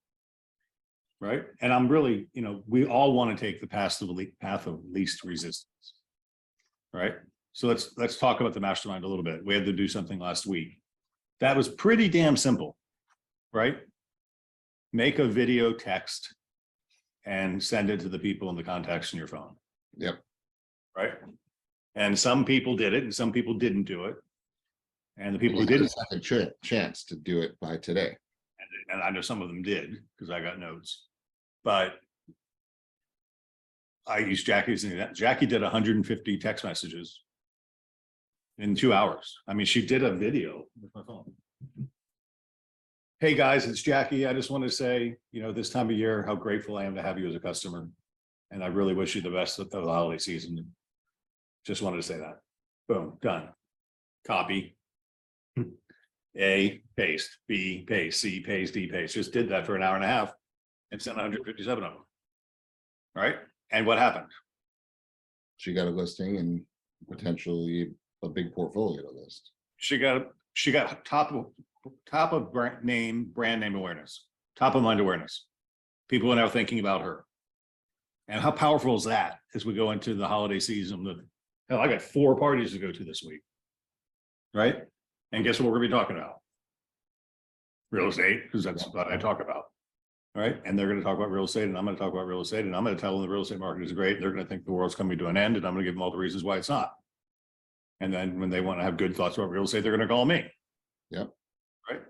Speaker 1: Right. And I'm really, we all want to take the path of least resistance. Right. So let's talk about the mastermind a little bit. We had to do something last week. That was pretty damn simple. Right. Make a video text and send it to the people in the contacts in your phone.
Speaker 2: Yep.
Speaker 1: Right. And some people did it and some people didn't do it. And the people who didn't
Speaker 2: have a second chance to do it by today.
Speaker 1: And I know some of them did because I got notes, but I used Jackie's. Jackie did 150 text messages in 2 hours. I mean, she did a video with my phone. Hey guys, it's Jackie. I just want to say, this time of year, how grateful I am to have you as a customer. And I really wish you the best of the holiday season. Just wanted to say that. Boom, done. Copy. A, paste, B, paste, C, paste, D, paste. Just did that for an hour and a half and sent 157 of them. All right. And what happened?
Speaker 2: She got a listing and potentially a big portfolio to list.
Speaker 1: She got top of brand name awareness, top of mind awareness. People are now thinking about her. And how powerful is that as we go into the holiday season? Hell, I got 4 parties to go to this week. Right. And guess what we're going to be talking about? Real estate, because that's what I talk about. All right. And they're going to talk about real estate, and I'm going to talk about real estate, and I'm going to tell them the real estate market is great. They're going to think the world's coming to an end, and I'm going to give them all the reasons why it's not. And then when they want to have good thoughts about real estate, they're going to call me.
Speaker 2: Yep.
Speaker 1: Right.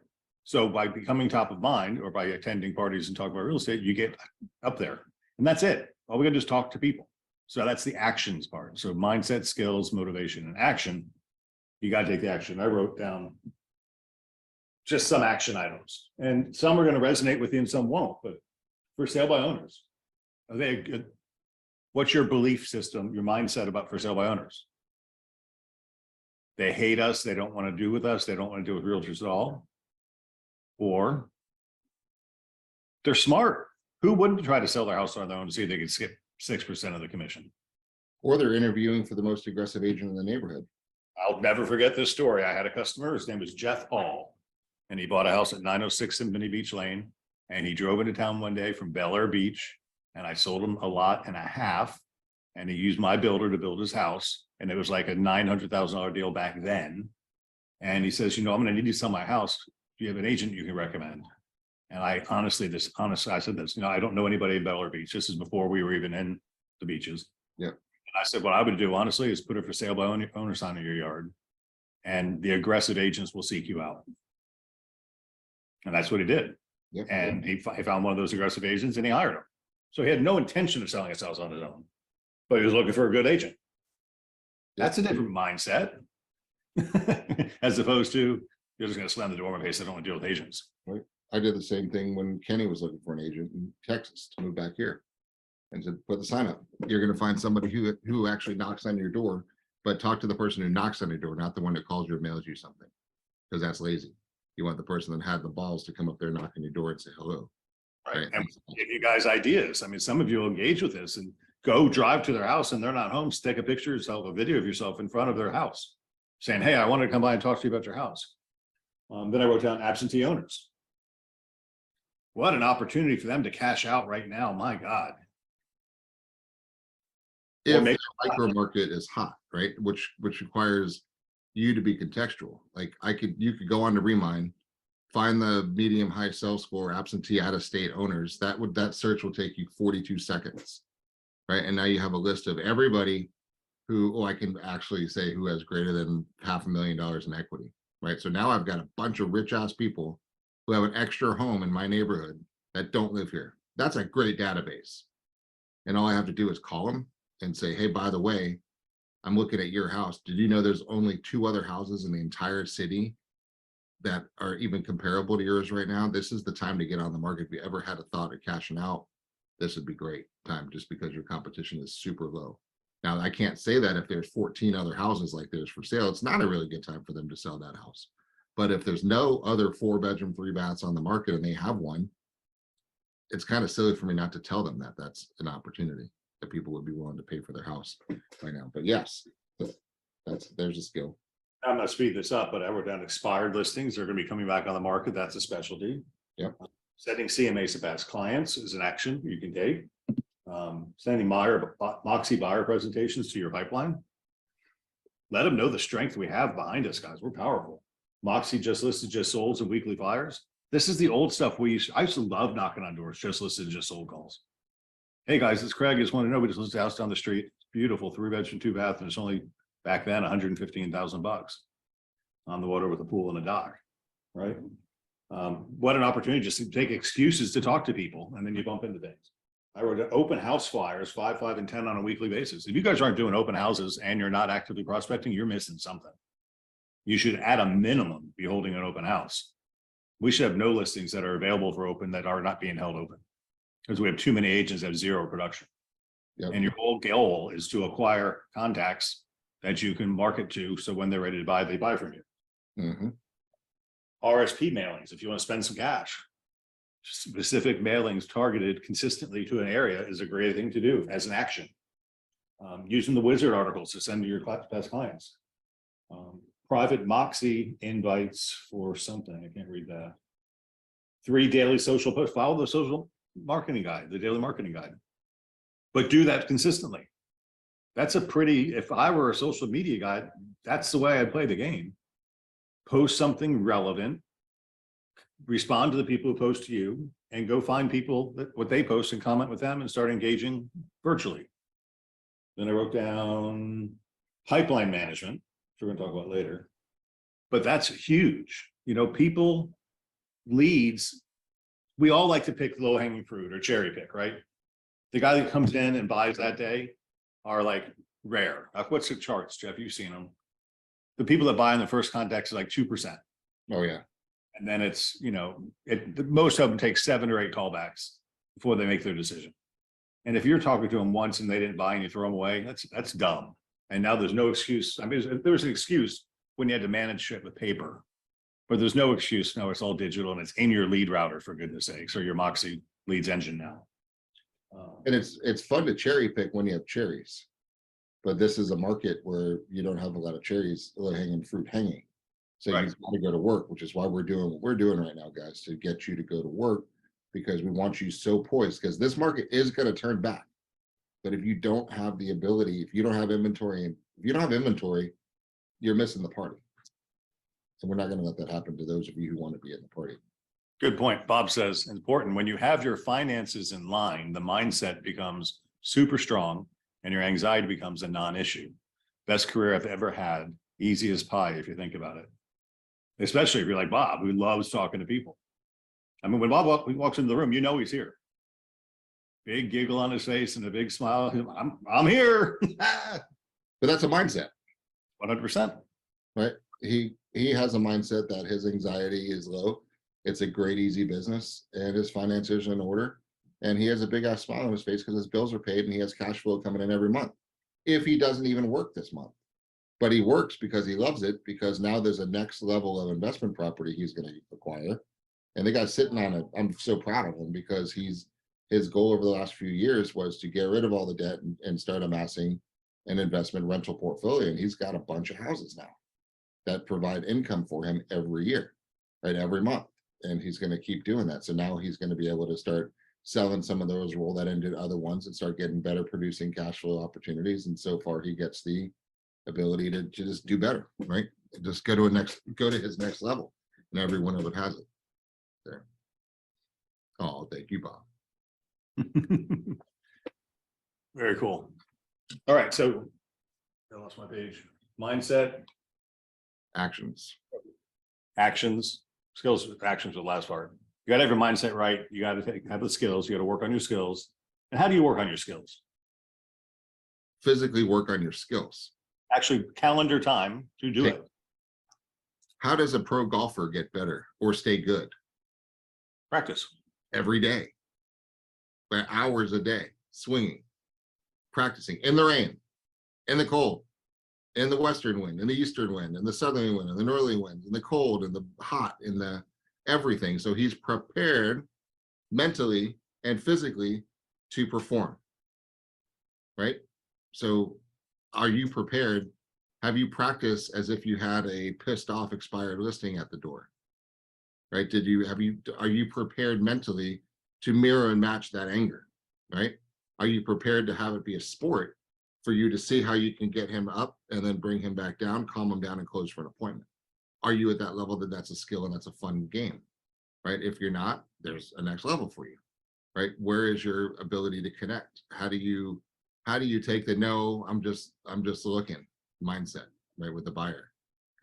Speaker 1: So by becoming top of mind or by attending parties and talking about real estate, you get up there. And that's it. All we got to do is talk to people. So that's the actions part. So mindset, skills, motivation, and action. You got to take the action. I wrote down just some action items, and some are going to resonate with you and some won't. But for sale by owners, are they good? What's your belief system, your mindset about for sale by owners? They hate us. They don't want to do with us. They don't want to do with realtors at all. Or they're smart. Who wouldn't try to sell their house on their own to see if they could skip 6% of the commission?
Speaker 2: Or they're interviewing for the most aggressive agent in the neighborhood.
Speaker 1: I'll never forget this story. I had a customer, his name was Jeff All, and he bought a house at 906 in Minnie Beach Lane. And he drove into town one day from Bel Air Beach, and I sold him a lot and a half. And he used my builder to build his house. And it was like a $900,000 deal back then. And he says, you know, I'm going to need you to sell my house. Do you have an agent you can recommend? And I honestly, I said this, you know, I don't know anybody in Bel Air Beach. This is before we were even in the beaches.
Speaker 2: Yeah.
Speaker 1: And I said, what I would do honestly is put it for sale by owner sign in your yard, and the aggressive agents will seek you out. And that's what he did.
Speaker 2: Yep.
Speaker 1: And he found one of those aggressive agents and he hired him. So he had no intention of selling his house on his own, but he was looking for a good agent. That's a different mindset as opposed to you're just going to slam the door in my face. I don't want to deal with agents.
Speaker 2: I did the same thing when Kenny was looking for an agent in Texas to move back here, and said, put the sign up. You're going to find somebody who actually knocks on your door, but talk to the person who knocks on your door, not the one that calls you or mails you something, because that's lazy. You want the person that had the balls to come up there, knock on your door and say hello.
Speaker 1: Right. And give you guys ideas. I mean, some of you will engage with this and go drive to their house and they're not home. So take a picture of yourself, a video of yourself in front of their house saying, hey, I wanted to come by and talk to you about your house. Then I wrote down absentee owners. What an opportunity for them to cash out right now. My God.
Speaker 2: If the micro market is hot, right? Which requires you to be contextual. Like you could go on to Remine, find the medium high sell score, absentee out of state owners. That search will take you 42 seconds. Right. And now you have a list of everybody who, I can actually say who has greater than $500,000 in equity. Right. So now I've got a bunch of rich ass people who have an extra home in my neighborhood that don't live here. That's a great database. And all I have to do is call them and say, hey, by the way, I'm looking at your house. Did you know there's only 2 other houses in the entire city that are even comparable to yours right now? This is the time to get on the market. If you ever had a thought of cashing out, this would be great time, just because your competition is super low. Now, I can't say that if there's 14 other houses like theirs for sale, it's not a really good time for them to sell that house. But if there's no other 4-bedroom, 3 baths on the market and they have one, it's kind of silly for me not to tell them that that's an opportunity that people would be willing to pay for their house right now. But yes, there's a skill.
Speaker 1: I'm going to speed this up, but I wrote down expired listings. They're going to be coming back on the market. That's a specialty.
Speaker 2: Yep.
Speaker 1: Setting CMAs to past clients is an action you can take. Sending Moxie buyer presentations to your pipeline. Let them know the strength we have behind us, guys. We're powerful. Moxie just listed, just solds, and weekly flyers. This is the old stuff I used to love knocking on doors, just listed, just sold calls. Hey guys, it's Craig. Just want to know, we just listed a house down the street. It's beautiful, 3-bedroom, 2-bath, and it's only back then $115,000 on the water with a pool and a dock, right? What an opportunity just to take excuses to talk to people, and then you bump into things. I wrote open house flyers, 5, 5, and 10 on a weekly basis. If you guys aren't doing open houses and you're not actively prospecting, you're missing something. You should, at a minimum, be holding an open house. We should have no listings that are available for open that are not being held open, because we have too many agents that have 0 production.
Speaker 2: Yep.
Speaker 1: And your whole goal is to acquire contacts that you can market to, so when they're ready to buy, they buy from you.
Speaker 2: Mm-hmm.
Speaker 1: RSP mailings, if you want to spend some cash. Specific mailings targeted consistently to an area is a great thing to do as an action. Using the wizard articles to send to your past clients. Private Moxie invites for something. I can't read that. 3 daily social posts. Follow the social marketing guide, the daily marketing guide. But do that consistently. That's a pretty, if I were a social media guy, that's the way I play the game. Post something relevant, respond to the people who post to you, and go find people that what they post and comment with them and start engaging virtually. Then I wrote down pipeline management, which we're going to talk about later. But that's huge. You know, people, leads, we all like to pick low-hanging fruit or cherry pick, right? The guy that comes in and buys that day, are like rare. What's the charts, Jeff? You've seen them. The people that buy in the first context is like 2%.
Speaker 2: Oh, yeah.
Speaker 1: And then it's, most of them take 7 or 8 callbacks before they make their decision. And if you're talking to them once and they didn't buy and you throw them away, that's dumb. And now there's no excuse. I mean, there was an excuse when you had to manage shit with paper, but there's no excuse. No, it's all digital and it's in your lead router, for goodness sakes, or your Moxie leads engine now.
Speaker 2: And it's fun to cherry pick when you have cherries, but this is a market where you don't have a lot of cherries, low hanging fruit hanging. So
Speaker 1: Right.
Speaker 2: you've got to go to work, which is why we're doing what we're doing right now, guys, to get you to go to work, because we want you so poised, because this market is going to turn back. But if you don't have the ability, if you don't have inventory, you're missing the party. So we're not going to let that happen to those of you who want to be in the party.
Speaker 1: Good point. Bob says important. When you have your finances in line, the mindset becomes super strong and your anxiety becomes a non-issue. Best career I've ever had. Easy as pie, if you think about it. Especially if you're like Bob, who loves talking to people. I mean, when Bob walks into the room, he's here. Big giggle on his face and a big smile. I'm here.
Speaker 2: But that's a mindset.
Speaker 1: 100%.
Speaker 2: Right? He has a mindset that his anxiety is low. It's a great, easy business, and his finances are in order. And he has a big ass smile on his face because his bills are paid and he has cash flow coming in every month. If he doesn't even work this month, but he works because he loves it, because now there's a next level of investment property he's going to acquire. And the guy's sitting on it. I'm so proud of him, because his goal over the last few years was to get rid of all the debt and start amassing an investment rental portfolio. And he's got a bunch of houses now that provide income for him every year, right? Every month. And he's going to keep doing that. So now he's going to be able to start selling some of those, roll that into other ones, and start getting better producing cash flow opportunities. And so far he gets the ability to just do better, right? Just go to his next level, and every one of it has it there. Oh, thank you, Bob.
Speaker 1: Very cool. All right. So I lost my page. Mindset,
Speaker 2: Actions.
Speaker 1: actions, skills, actions are the last part. You gotta have your mindset right. You gotta have the skills. You gotta work on your skills. And how do you work on your skills?
Speaker 2: Physically work on your skills.
Speaker 1: Actually, calendar time to do it.
Speaker 2: How does a pro golfer get better or stay good?
Speaker 1: Practice.
Speaker 2: Every day, by hours a day, swinging, practicing in the rain, in the cold, in the western wind, in the eastern wind, in the southern wind, in the northerly wind, in the cold, in the hot, in the everything. So he's prepared mentally and physically to perform, right? So are you prepared? Have you practiced as if you had a pissed off expired listing at the door? Right? Are you prepared mentally to mirror and match that anger? Right? Are you prepared to have it be a sport for you to see how you can get him up and then bring him back down, calm him down, and close for an appointment? Are you at that level that that's a skill and that's a fun game? Right? If you're not, there's a next level for you. Right? Where is your ability to connect? How do you take the no, I'm just looking mindset, right, with the buyer?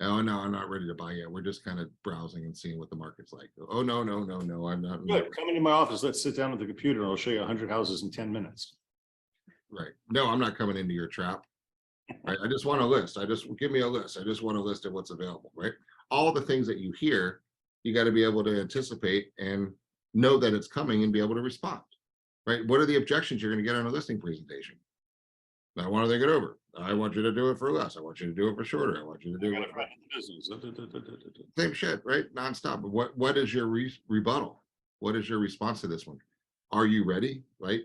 Speaker 2: Oh no, I'm not ready to buy yet. We're just kind of browsing and seeing what the market's like. Oh no, I'm not.
Speaker 1: Good. Come into my office. Let's sit down at the computer and I'll show you 100 houses in 10 minutes.
Speaker 2: Right. No, I'm not coming into your trap. Right. I just want a list. Give me a list. I just want a list of what's available. Right. All the things that you hear, you got to be able to anticipate and know that it's coming and be able to respond. Right. What are the objections you're going to get on a listing presentation? I want to think it over. I want you to do it for less. I want you to do it for shorter. I want you to do it for
Speaker 1: Business.
Speaker 2: same shit, right? Nonstop. But what is your rebuttal? What is your response to this one? Are you ready? Right?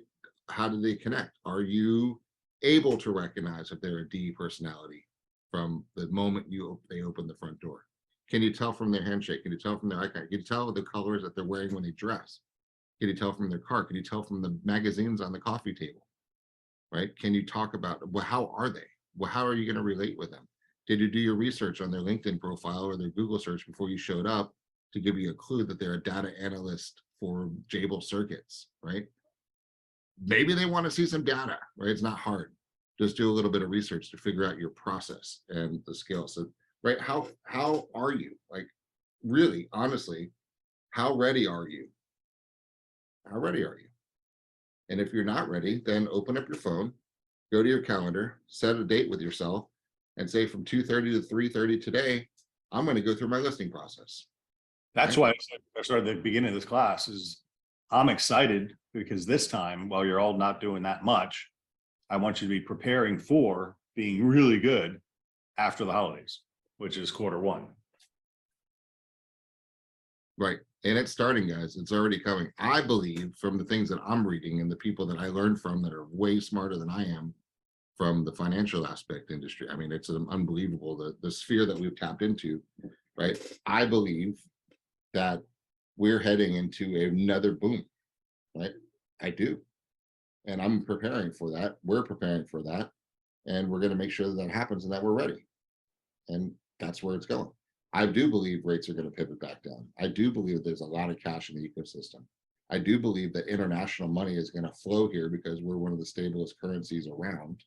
Speaker 2: How do they connect? Are you able to recognize if they're a D personality from the moment they open the front door? Can you tell from their handshake? Can you tell from their eye contact? Can you tell the colors that they're wearing when they dress? Can you tell from their car? Can you tell from the magazines on the coffee table? Right? Can you talk about, well, how are they? Well, how are you going to relate with them? Did you do your research on their LinkedIn profile or their Google search before you showed up to give you a clue that they're a data analyst for Jabil Circuits, right? Maybe they want to see some data, right? It's not hard. Just do a little bit of research to figure out your process and the skills. So, right? How are you? Like, really, honestly, how ready are you? How ready are you? And if you're not ready, then open up your phone go to your calendar, set a date with yourself, and say from 2:30 to 3:30 today, I'm going to go through my listing process.
Speaker 1: That's why I started at the beginning of this class is I'm excited because this time, while you're all not doing that much, I want you to be preparing for being really good after the holidays, which is quarter 1.
Speaker 2: Right. And it's starting, guys. It's already coming. I believe from the things that I'm reading and the people that I learned from that are way smarter than I am from the financial aspect industry. I mean, it's unbelievable the sphere that we've tapped into, right? I believe that we're heading into another boom, right? I do. And I'm preparing for that. We're preparing for that. And we're going to make sure that that happens and that we're ready. And that's where it's going. I do believe rates are going to pivot back down. I do believe there's a lot of cash in the ecosystem. I do believe that international money is going to flow here because we're one of the stablest currencies around,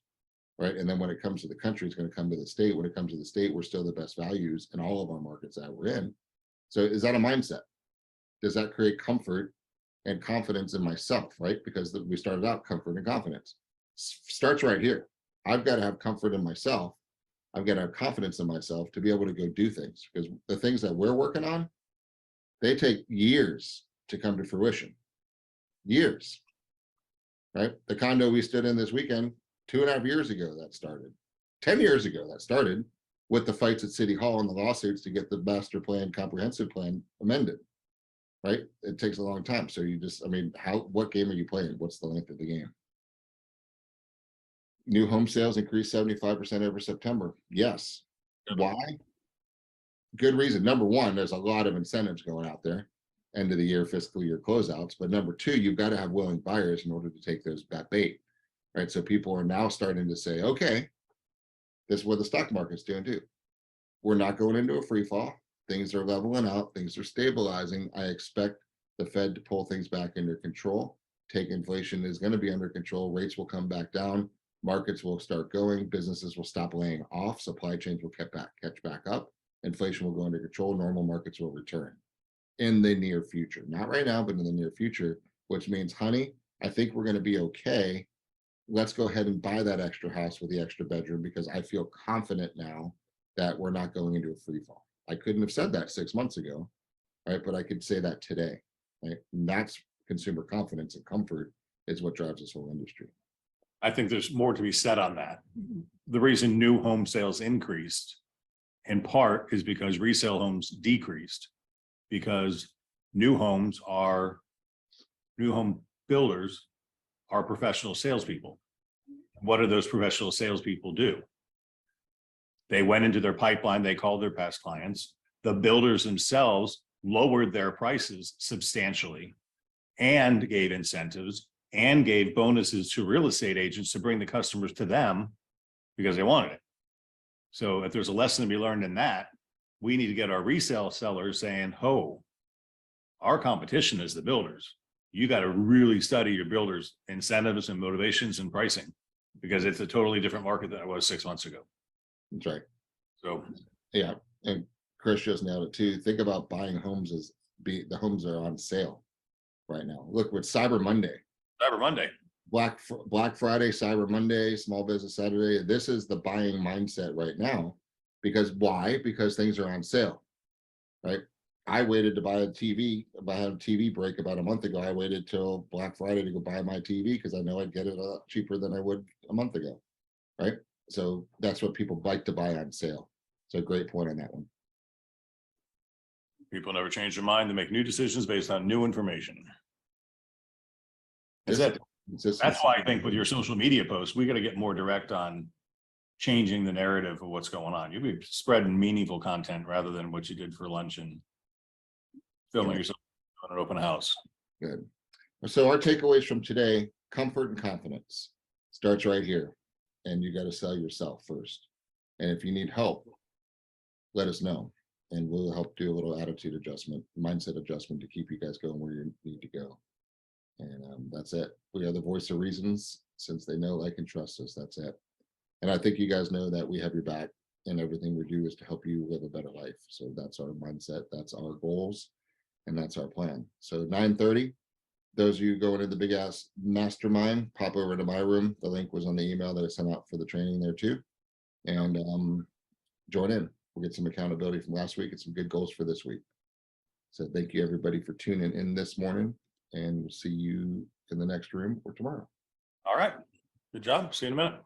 Speaker 2: right? And then when it comes to the country, it's going to come to the state. When it comes to the state, we're still the best values in all of our markets that we're in. So is that a mindset? Does that create comfort and confidence in myself, right? Because we started out comfort and confidence. Starts right here. I've got to have comfort in myself. I've got to have confidence in myself to be able to go do things, because the things that we're working on, they take years to come to fruition. Years, right? The condo we stood in this weekend, 2.5 years ago that started. 10 years ago that started with the fights at City Hall and the lawsuits to get the master plan, comprehensive plan amended, right? It takes a long time. So you just, I mean, what game are you playing? What's the length of the game? New home sales increased 75% over September. Yes. Why? Good reason. Number one, there's a lot of incentives going out there, end of the year, fiscal year closeouts. But number two, you've got to have willing buyers in order to take that bait, right? So people are now starting to say, okay, this is what the stock market's doing too. We're not going into a free fall. Things are leveling out. Things are stabilizing. I expect the Fed to pull things back under control. Take inflation is going to be under control. Rates will come back down. Markets will start going. Businesses will stop laying off. Supply chains will catch back up. Inflation will go under control. Normal markets will return in the near future. Not right now, but in the near future, which means, honey, I think we're going to be okay. Let's go ahead and buy that extra house with the extra bedroom because I feel confident now that we're not going into a free fall. I couldn't have said that 6 months ago, right? But I could say that today, right? And that's consumer confidence and comfort is what drives this whole industry.
Speaker 1: I think there's more to be said on that. The reason new home sales increased in part is because resale homes decreased, because new home builders are professional salespeople. What do those professional salespeople do? They went into their pipeline, they called their past clients. The builders themselves lowered their prices substantially and gave incentives and gave bonuses to real estate agents to bring the customers to them because they wanted it. So if there's a lesson to be learned in that, we need to get our resale sellers saying, oh, our competition is the builders. You got to really study your builders' incentives and motivations and pricing because it's a totally different market than it was 6 months ago.
Speaker 2: That's right.
Speaker 1: So
Speaker 2: yeah, and Chris just nailed it too. Think about buying homes the homes are on sale right now. Look, with Cyber Monday, Black Friday, Cyber Monday, Small Business Saturday. This is the buying mindset right now. Because why? Because things are on sale, right? I waited to buy a TV. I had a TV break about a month ago. I waited till Black Friday to go buy my TV because I know I'd get it a lot cheaper than I would a month ago, right? So that's what people like to buy on sale. So great point on that one.
Speaker 1: People never change their mind to make new decisions based on new information. That's it. That's why I think with your social media posts, we got to get more direct on changing the narrative of what's going on. You'll be spreading meaningful content rather than what you did for lunch and filming yourself on an open house.
Speaker 2: Good. So our takeaways from today, comfort and confidence starts right here. And you got to sell yourself first. And if you need help, let us know. And we'll help do a little attitude adjustment, mindset adjustment to keep you guys going where you need to go. And that's it. We are the voice of reasons. Since they know, like, and trust us, that's it. And I think you guys know that we have your back, and everything we do is to help you live a better life. So that's our mindset, that's our goals, and that's our plan. So 9:30, those of you going into the big ass mastermind, pop over to my room. The link was on the email that I sent out for the training there too. And join in. We'll get some accountability from last week and some good goals for this week. So thank you everybody for tuning in this morning, and we'll see you in the next room or tomorrow.
Speaker 1: All right. Good job. See you in a minute.